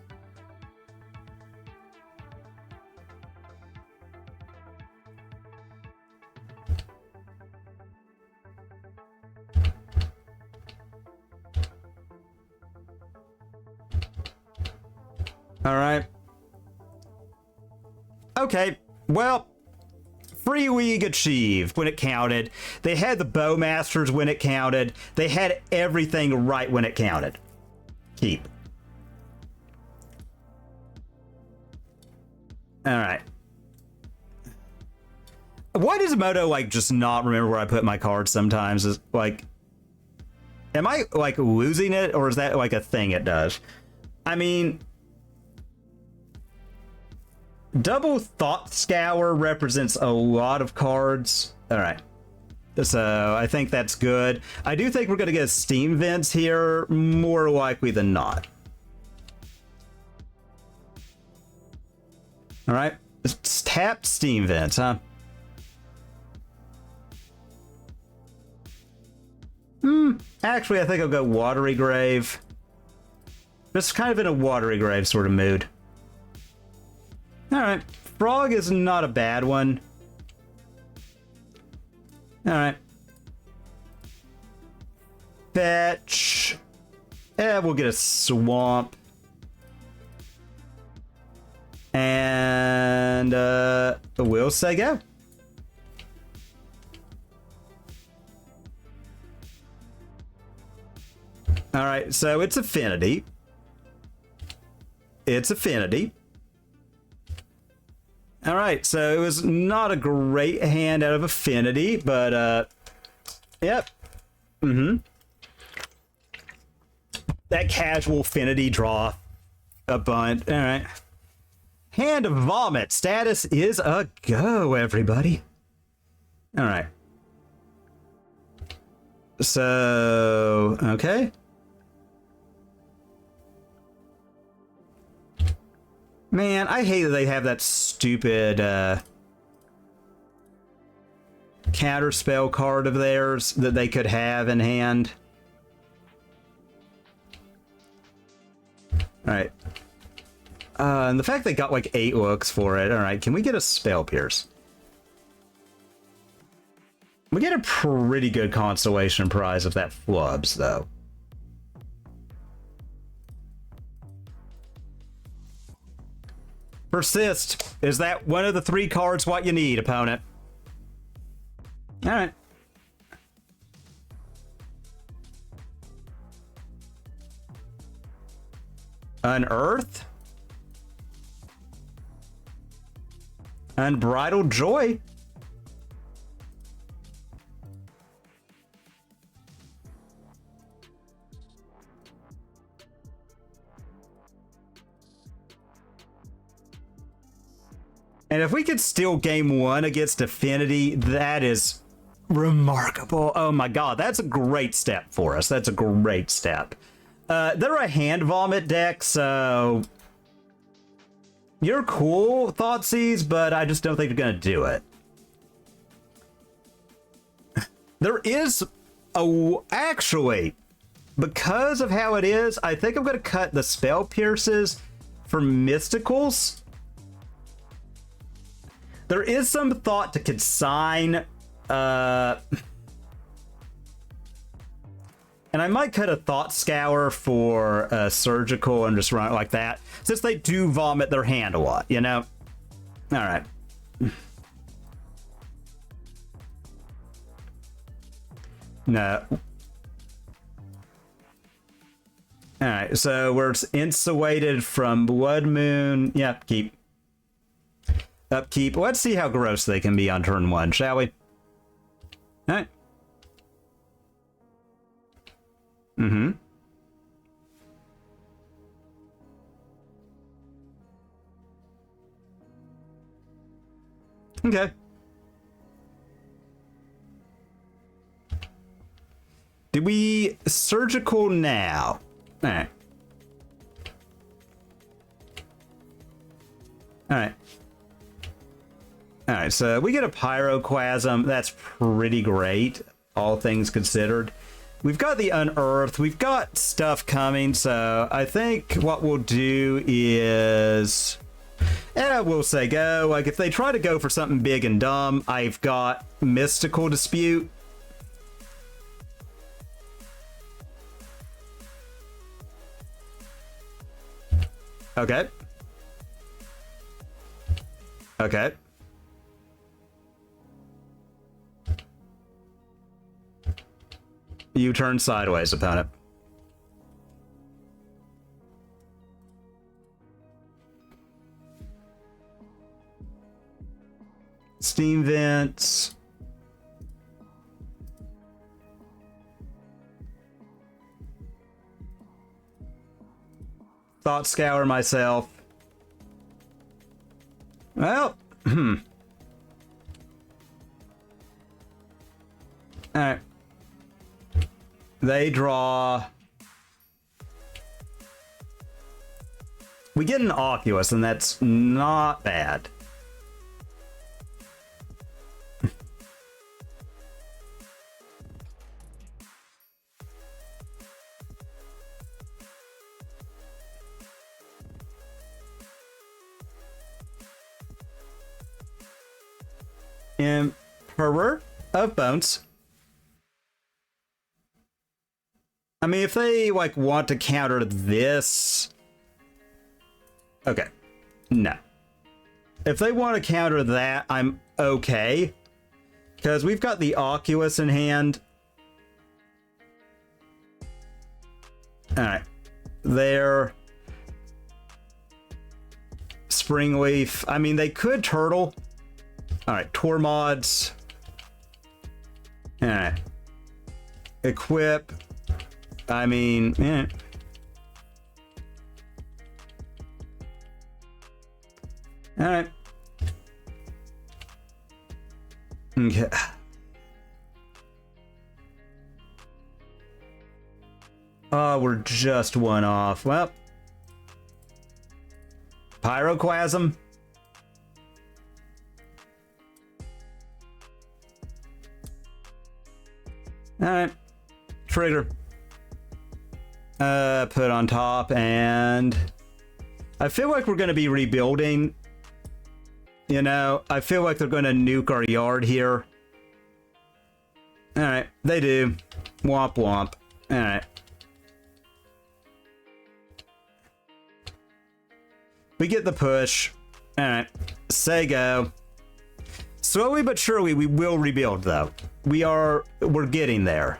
All right. Okay, well, Free League achieved when it counted. They had the Bowmasters when it counted. They had everything right when it counted. Keep. All right. Why does Moto like just not remember where I put my cards sometimes? Is like, am I like losing it, or is that like a thing it does? I mean, Double Thought Scour represents a lot of cards. All right. So I think that's good. I do think we're going to get Steam Vents here, more likely than not. All right. Let's tap Steam Vents, huh? Actually, I think I'll go Watery Grave. Just kind of in a Watery Grave sort of mood. Alright, Frog is not a bad one. Alright. Fetch. We'll get a Swamp. And, we'll say go. Alright, so it's Affinity. It's Affinity. All right, so it was not a great hand out of Affinity, but yep. That casual Affinity draw a bunch. All right. Hand of Vomit status is a go, everybody. All right. So, okay. Man, I hate that they have that stupid counter spell card of theirs that they could have in hand. Alright. And the fact they got like 8 looks for it. Alright, can we get a Spell Pierce? We get a pretty good consolation prize if that flubs, though. Persist. Is that one of the 3 cards what you need, opponent? Alright. Unearth? Unbridled Joy? And if we could steal game 1 against Affinity, that is remarkable. Oh my god, that's a great step for us. That's a great step. They're a hand vomit deck, so you're cool, Thoughtseize, but I just don't think you're gonna do it. There is actually, because of how it is, I think I'm gonna cut the Spell Pierces for Mysticals. There is some thought to consign, and I might cut a Thought Scour for Surgical and just run it like that, since they do vomit their hand a lot, you know? Alright. No. Alright, so we're insulated from Blood Moon. Yeah, keep. Upkeep. Let's see how gross they can be on turn 1, shall we? Alright. Okay. Did we Surgical now? Alright. Alright. Alright, so we get a Pyroclasm. That's pretty great, all things considered. We've got the Unearth. We've got stuff coming, so I think what we'll do is... And I will say go. Like, if they try to go for something big and dumb, I've got Mystical Dispute. Okay. Okay. You turn sideways, opponent. Steam Vents. Thought Scour myself. Well, Alright. They draw. We get an Oculus, and that's not bad. Emperor of Bones. I mean, if they, like, want to counter this... Okay. No. If they want to counter that, I'm okay. Because we've got the Oculus in hand. Alright. They're... Springleaf. I mean, they could turtle. All right, Tor mods. All right. Equip. I mean, All right. Okay. Oh, we're just one off. Well, Pyroclasm. All right. Trigger. Put on top, and I feel like we're going to be rebuilding. You know, I feel like they're going to nuke our yard here. All right, they do. Womp womp. All right. We get the push. All right, say go. Slowly but surely, we will rebuild, though. We're getting there.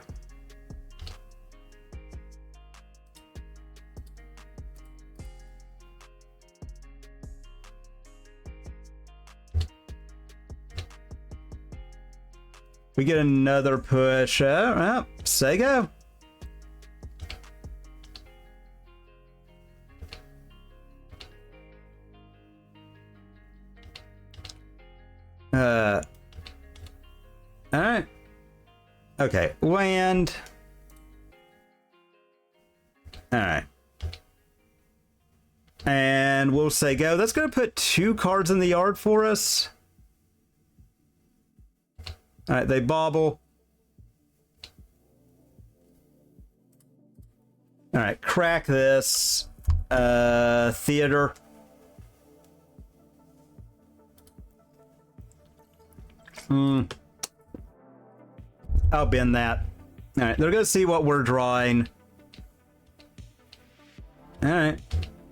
We get another push. Say go. All right. Okay, land. All right. And we'll say go. That's going to put 2 cards in the yard for us. All right, they bobble. All right, crack this. Theater. I'll bend that. All right, they're gonna see what we're drawing. All right.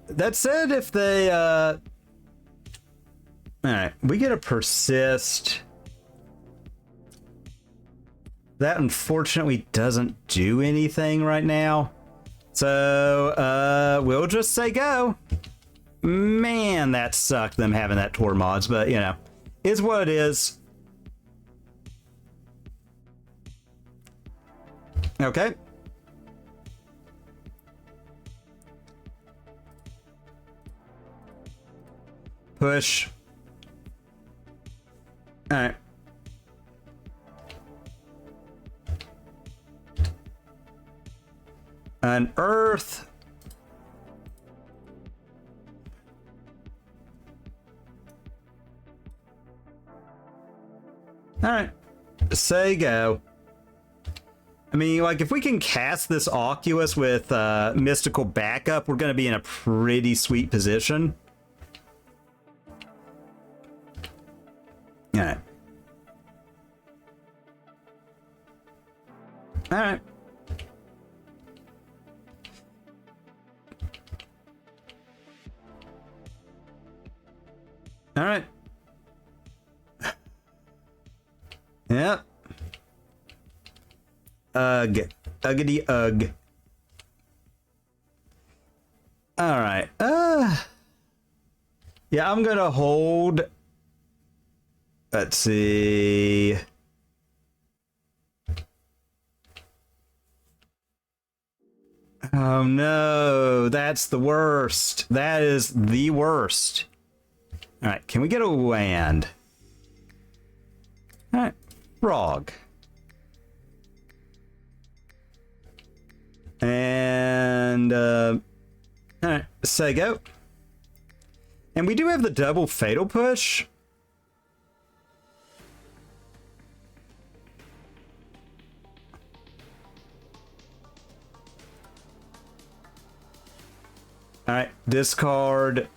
That said, if they all right, we get a persist. That unfortunately doesn't do anything right now. So we'll just say go. Man, that sucked, them having that Tor mods, but you know, is what it is. Okay. Push. All right. An earth. All right. Say go. I mean, like, if we can cast this Oculus with mystical backup, we're going to be in a pretty sweet position. All right. All right. All right. Yep. Ugh. Uggity ugh. All right. Yeah, I'm gonna hold. Let's see. Oh no, that's the worst. That is the worst. All right, can we get a land? All right, Frog. And, all right, say go. And we do have the double fatal push. All right, discard.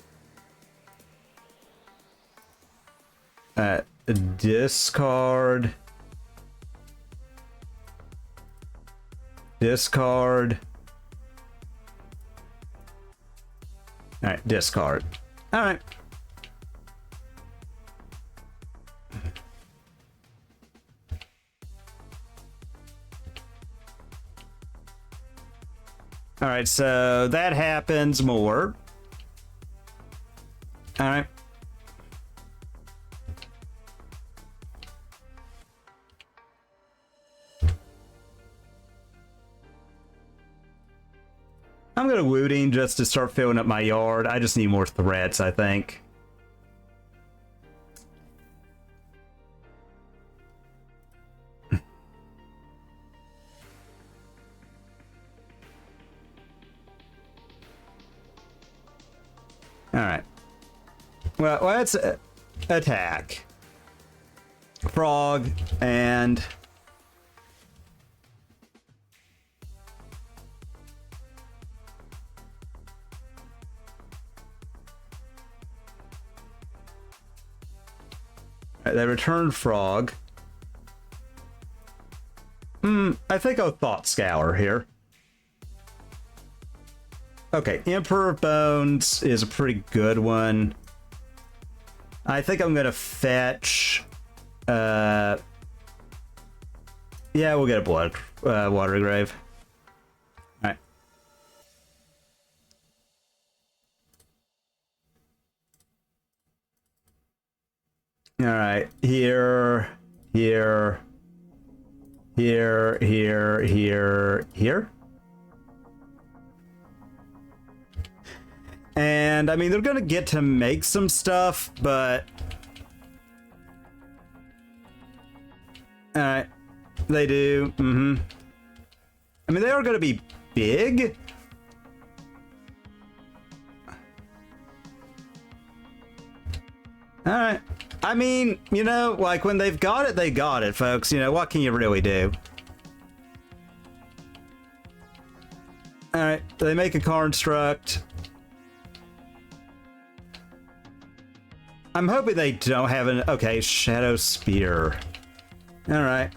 Discard. Discard. All right, discard. All right. All right, so that happens more. All right. I'm gonna Wooding just to start filling up my yard. I just need more threats, I think. Alright. Well, let's attack. Frog and... They returned Frog. I think I'll Thought Scour here. Okay, Emperor Bones is a pretty good one. I think I'm gonna fetch... yeah, we'll get a Water Grave. Alright. Alright, here... Here... And, I mean, they're gonna get to make some stuff, but... Alright. They do. I mean, they are gonna be big. Alright. I mean, you know, like, when they've got it, they got it, folks. You know, what can you really do? Alright, they make a construct. I'm hoping they don't have an... Okay, Shadow Spear. Alright.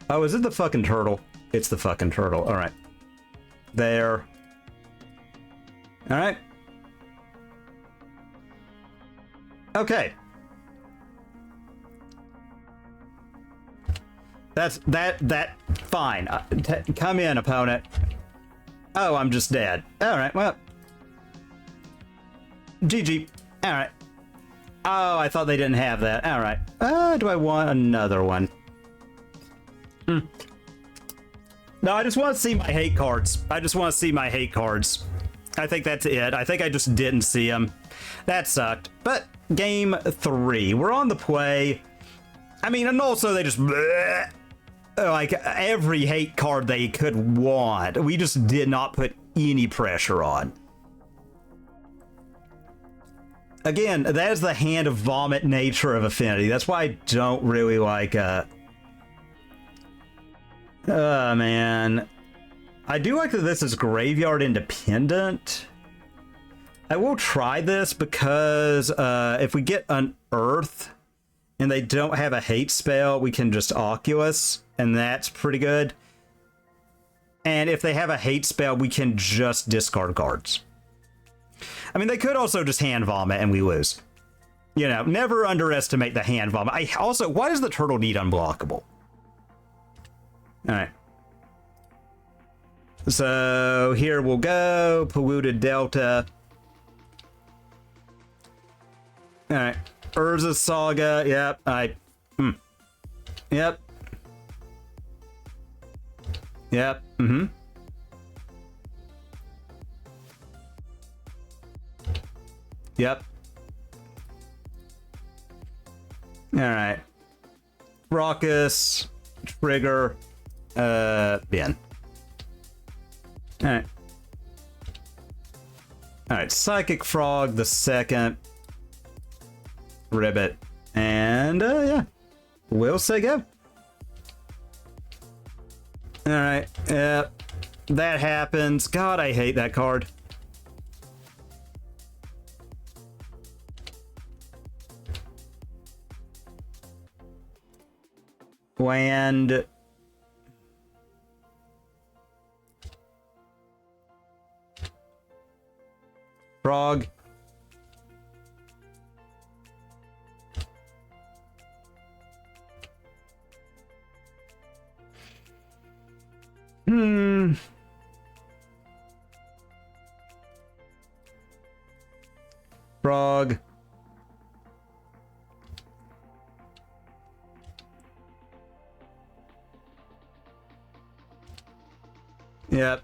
Oh, is it the fucking turtle? It's the fucking turtle. Alright. There. Alright. Okay. That fine. Come in, opponent. Oh, I'm just dead. Alright, well. GG. Alright. Oh, I thought they didn't have that. Alright. Do I want another one? No, I just want to see my hate cards. I just want to see my hate cards. I think that's it. I think I just didn't see them. That sucked. But game 3. We're on the play. I mean, and also they just... Bleh, like, every hate card they could want. We just did not put any pressure on. Again, that is the hand of vomit nature of Affinity. That's why I don't really like... man. I do like that this is graveyard independent. I will try this because if we get Unearth and they don't have a hate spell, we can just Oculus, and that's pretty good. And if they have a hate spell, we can just discard cards. I mean, they could also just hand vomit and we lose. You know, never underestimate the hand vomit. Why does the turtle need unblockable? Alright. So here we'll go. Polluted Delta. Alright. Urza Saga. Yep. Yep. Yep. Yep. Alright. Raucous. Trigger. Ben. Alright. Alright, Psychic Frog the second. Ribbit. And, yeah. We'll say go. Alright, yep. That happens. God, I hate that card. Land. Frog. Frog. Yep.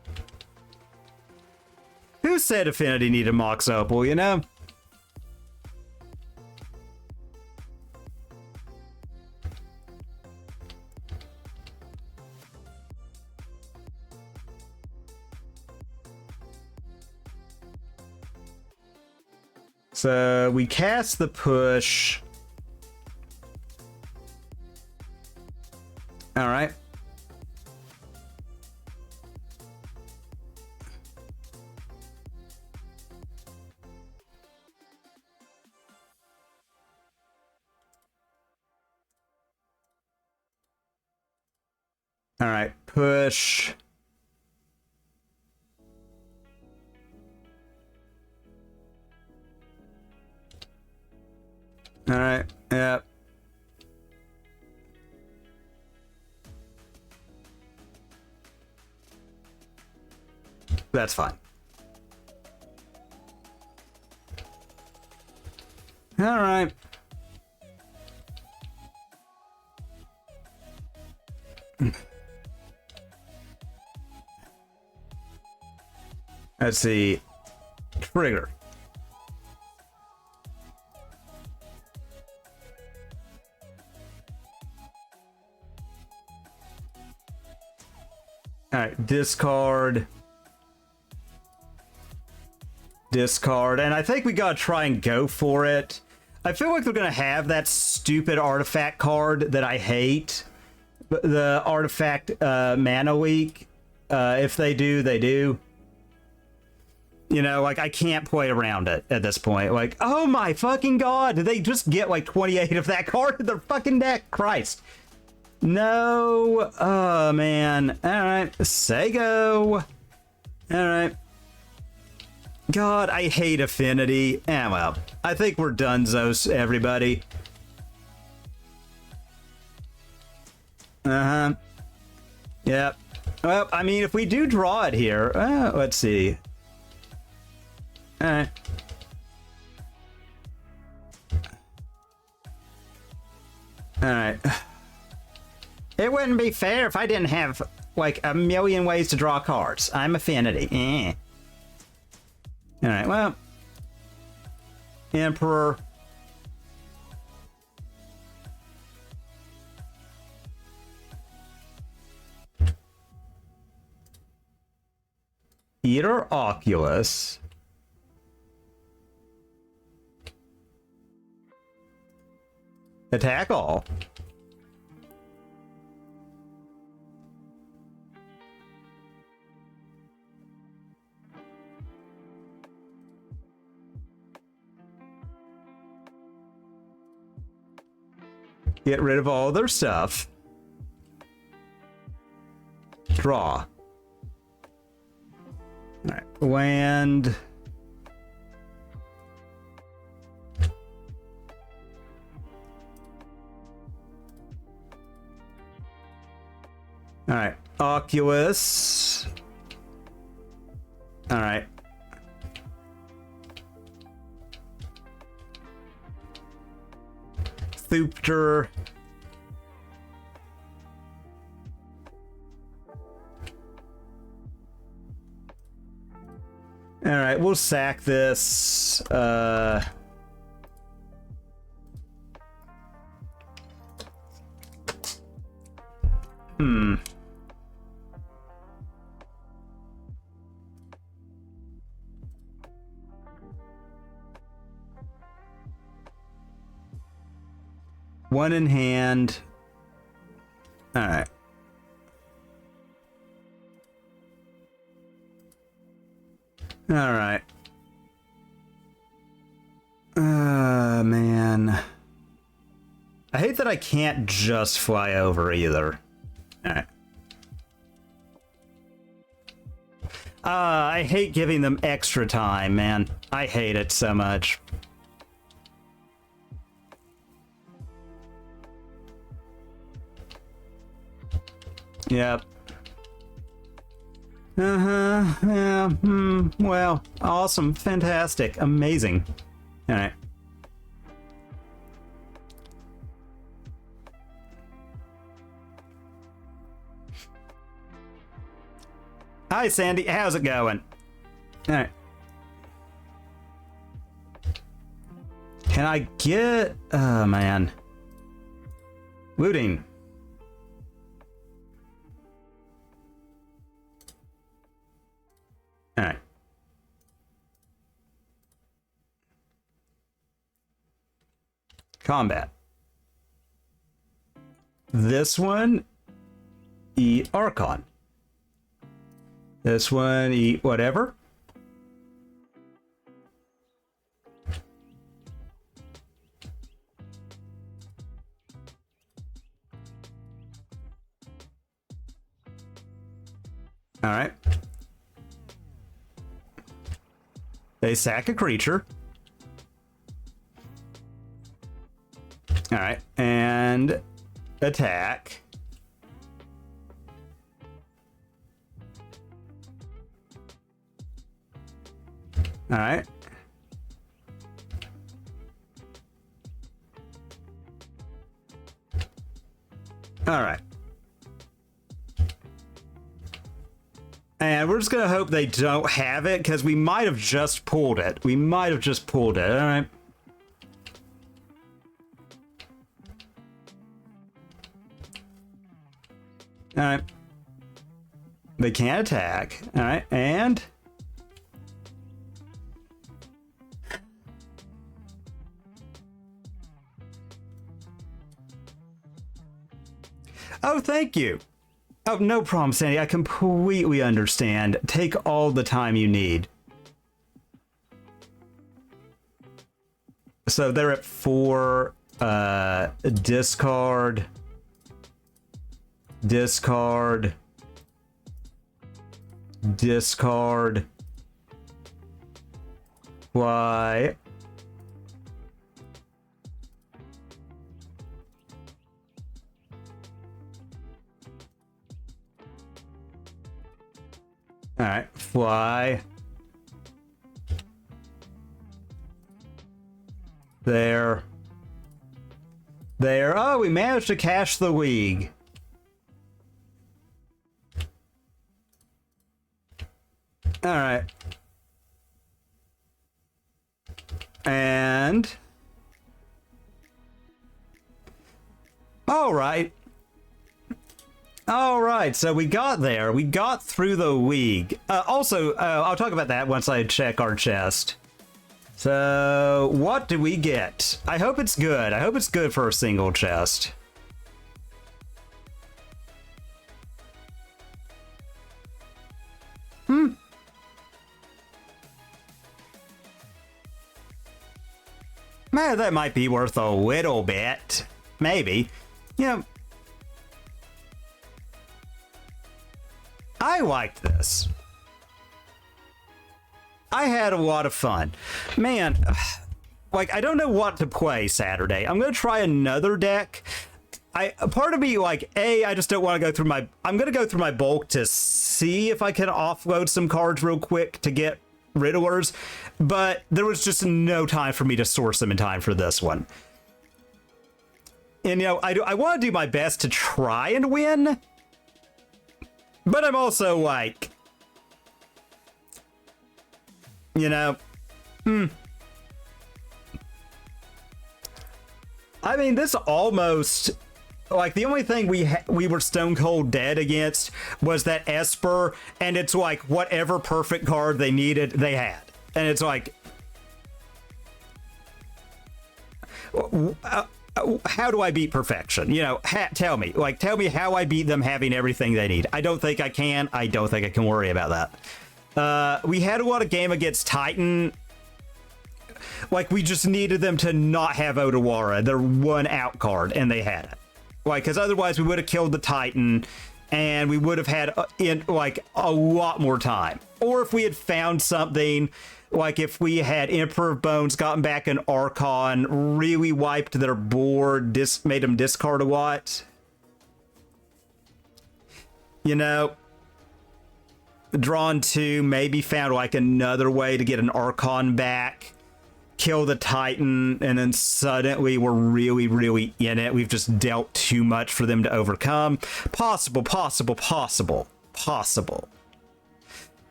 Who said Affinity needed Mox Opal, you know? So we cast the push. All right. All right, push. All right, yep. That's fine. All right. Let's see. Trigger. All right, discard. Discard, and I think we gotta try and go for it. I feel like they're gonna have that stupid artifact card that I hate. The artifact mana leak. If they do, they do. You know, like, I can't play around it at this point. Like, oh my fucking god, did they just get like 28 of that card in their fucking deck? Christ. No. Oh, man. Alright, say go. Alright. God, I hate Affinity. Well, I think we're donezos, everybody. Uh-huh. Yep. Well, I mean, if we do draw it here, let's see. Alright. Alright. It wouldn't be fair if I didn't have, like, a million ways to draw cards. I'm Affinity. Alright, well. Emperor. Eater Oculus. Attack all. Get rid of all their stuff. Draw. Alright, land. Alright, Oculus. Alright. Thupter. Alright, we'll sack this. One in hand. Alright. Alright. Man. I hate that I can't just fly over either. Alright. I hate giving them extra time, man. I hate it so much. Yep. Yeah. Well, awesome. Fantastic. Amazing. All right. Hi, Sandy. How's it going? All right. Can I get... Oh, man. Looting. All right. Combat. This one, eat Archon. This one, eat whatever. All right. They sack a creature. All right, and attack. All right. All right. And we're just gonna hope they don't have it, because we might have just pulled it. We might have just pulled it. All right. All right. They can't attack. All right, and oh, thank you. Oh, no problem, Sandy. I completely understand. Take all the time you need. So they're at 4. Discard. Discard. Discard. Why? All right, fly. There. There. Oh, we managed to cash the league. All right. And all right. All right, so we got there. We got through the league. Also, I'll talk about that once I check our chest. So, what do we get? I hope it's good. I hope it's good for a single chest. Man, that might be worth a little bit. Maybe. You know, I liked this. I had a lot of fun. Man, like, I don't know what to play Saturday. I'm going to try another deck. Part of me, like, I just don't want to go through my... I'm going to go through my bulk to see if I can offload some cards real quick to get Riddlers, but there was just no time for me to source them in time for this one. And, you know, I want to do my best to try and win, but I'm also like, you know, I mean, this almost, like, the only thing we were stone cold dead against was that Esper, and it's like whatever perfect card they needed, they had. And it's like, how do I beat perfection? You know, tell me how I beat them having everything they need. I don't think I can. I don't think I can worry about that. We had a lot of game against Titan. Like, we just needed them to not have Otawara, their one out card, and they had it. Like, because otherwise we would have killed the Titan, and we would have had like a lot more time. Or if we had found something, like if we had Emperor of Bones, gotten back an Archon, really wiped their board, made them discard a lot. You know, drawn 2, maybe found like another way to get an Archon back. kill the Titan, and then suddenly we're really, really in it. We've just dealt too much for them to overcome. Possible.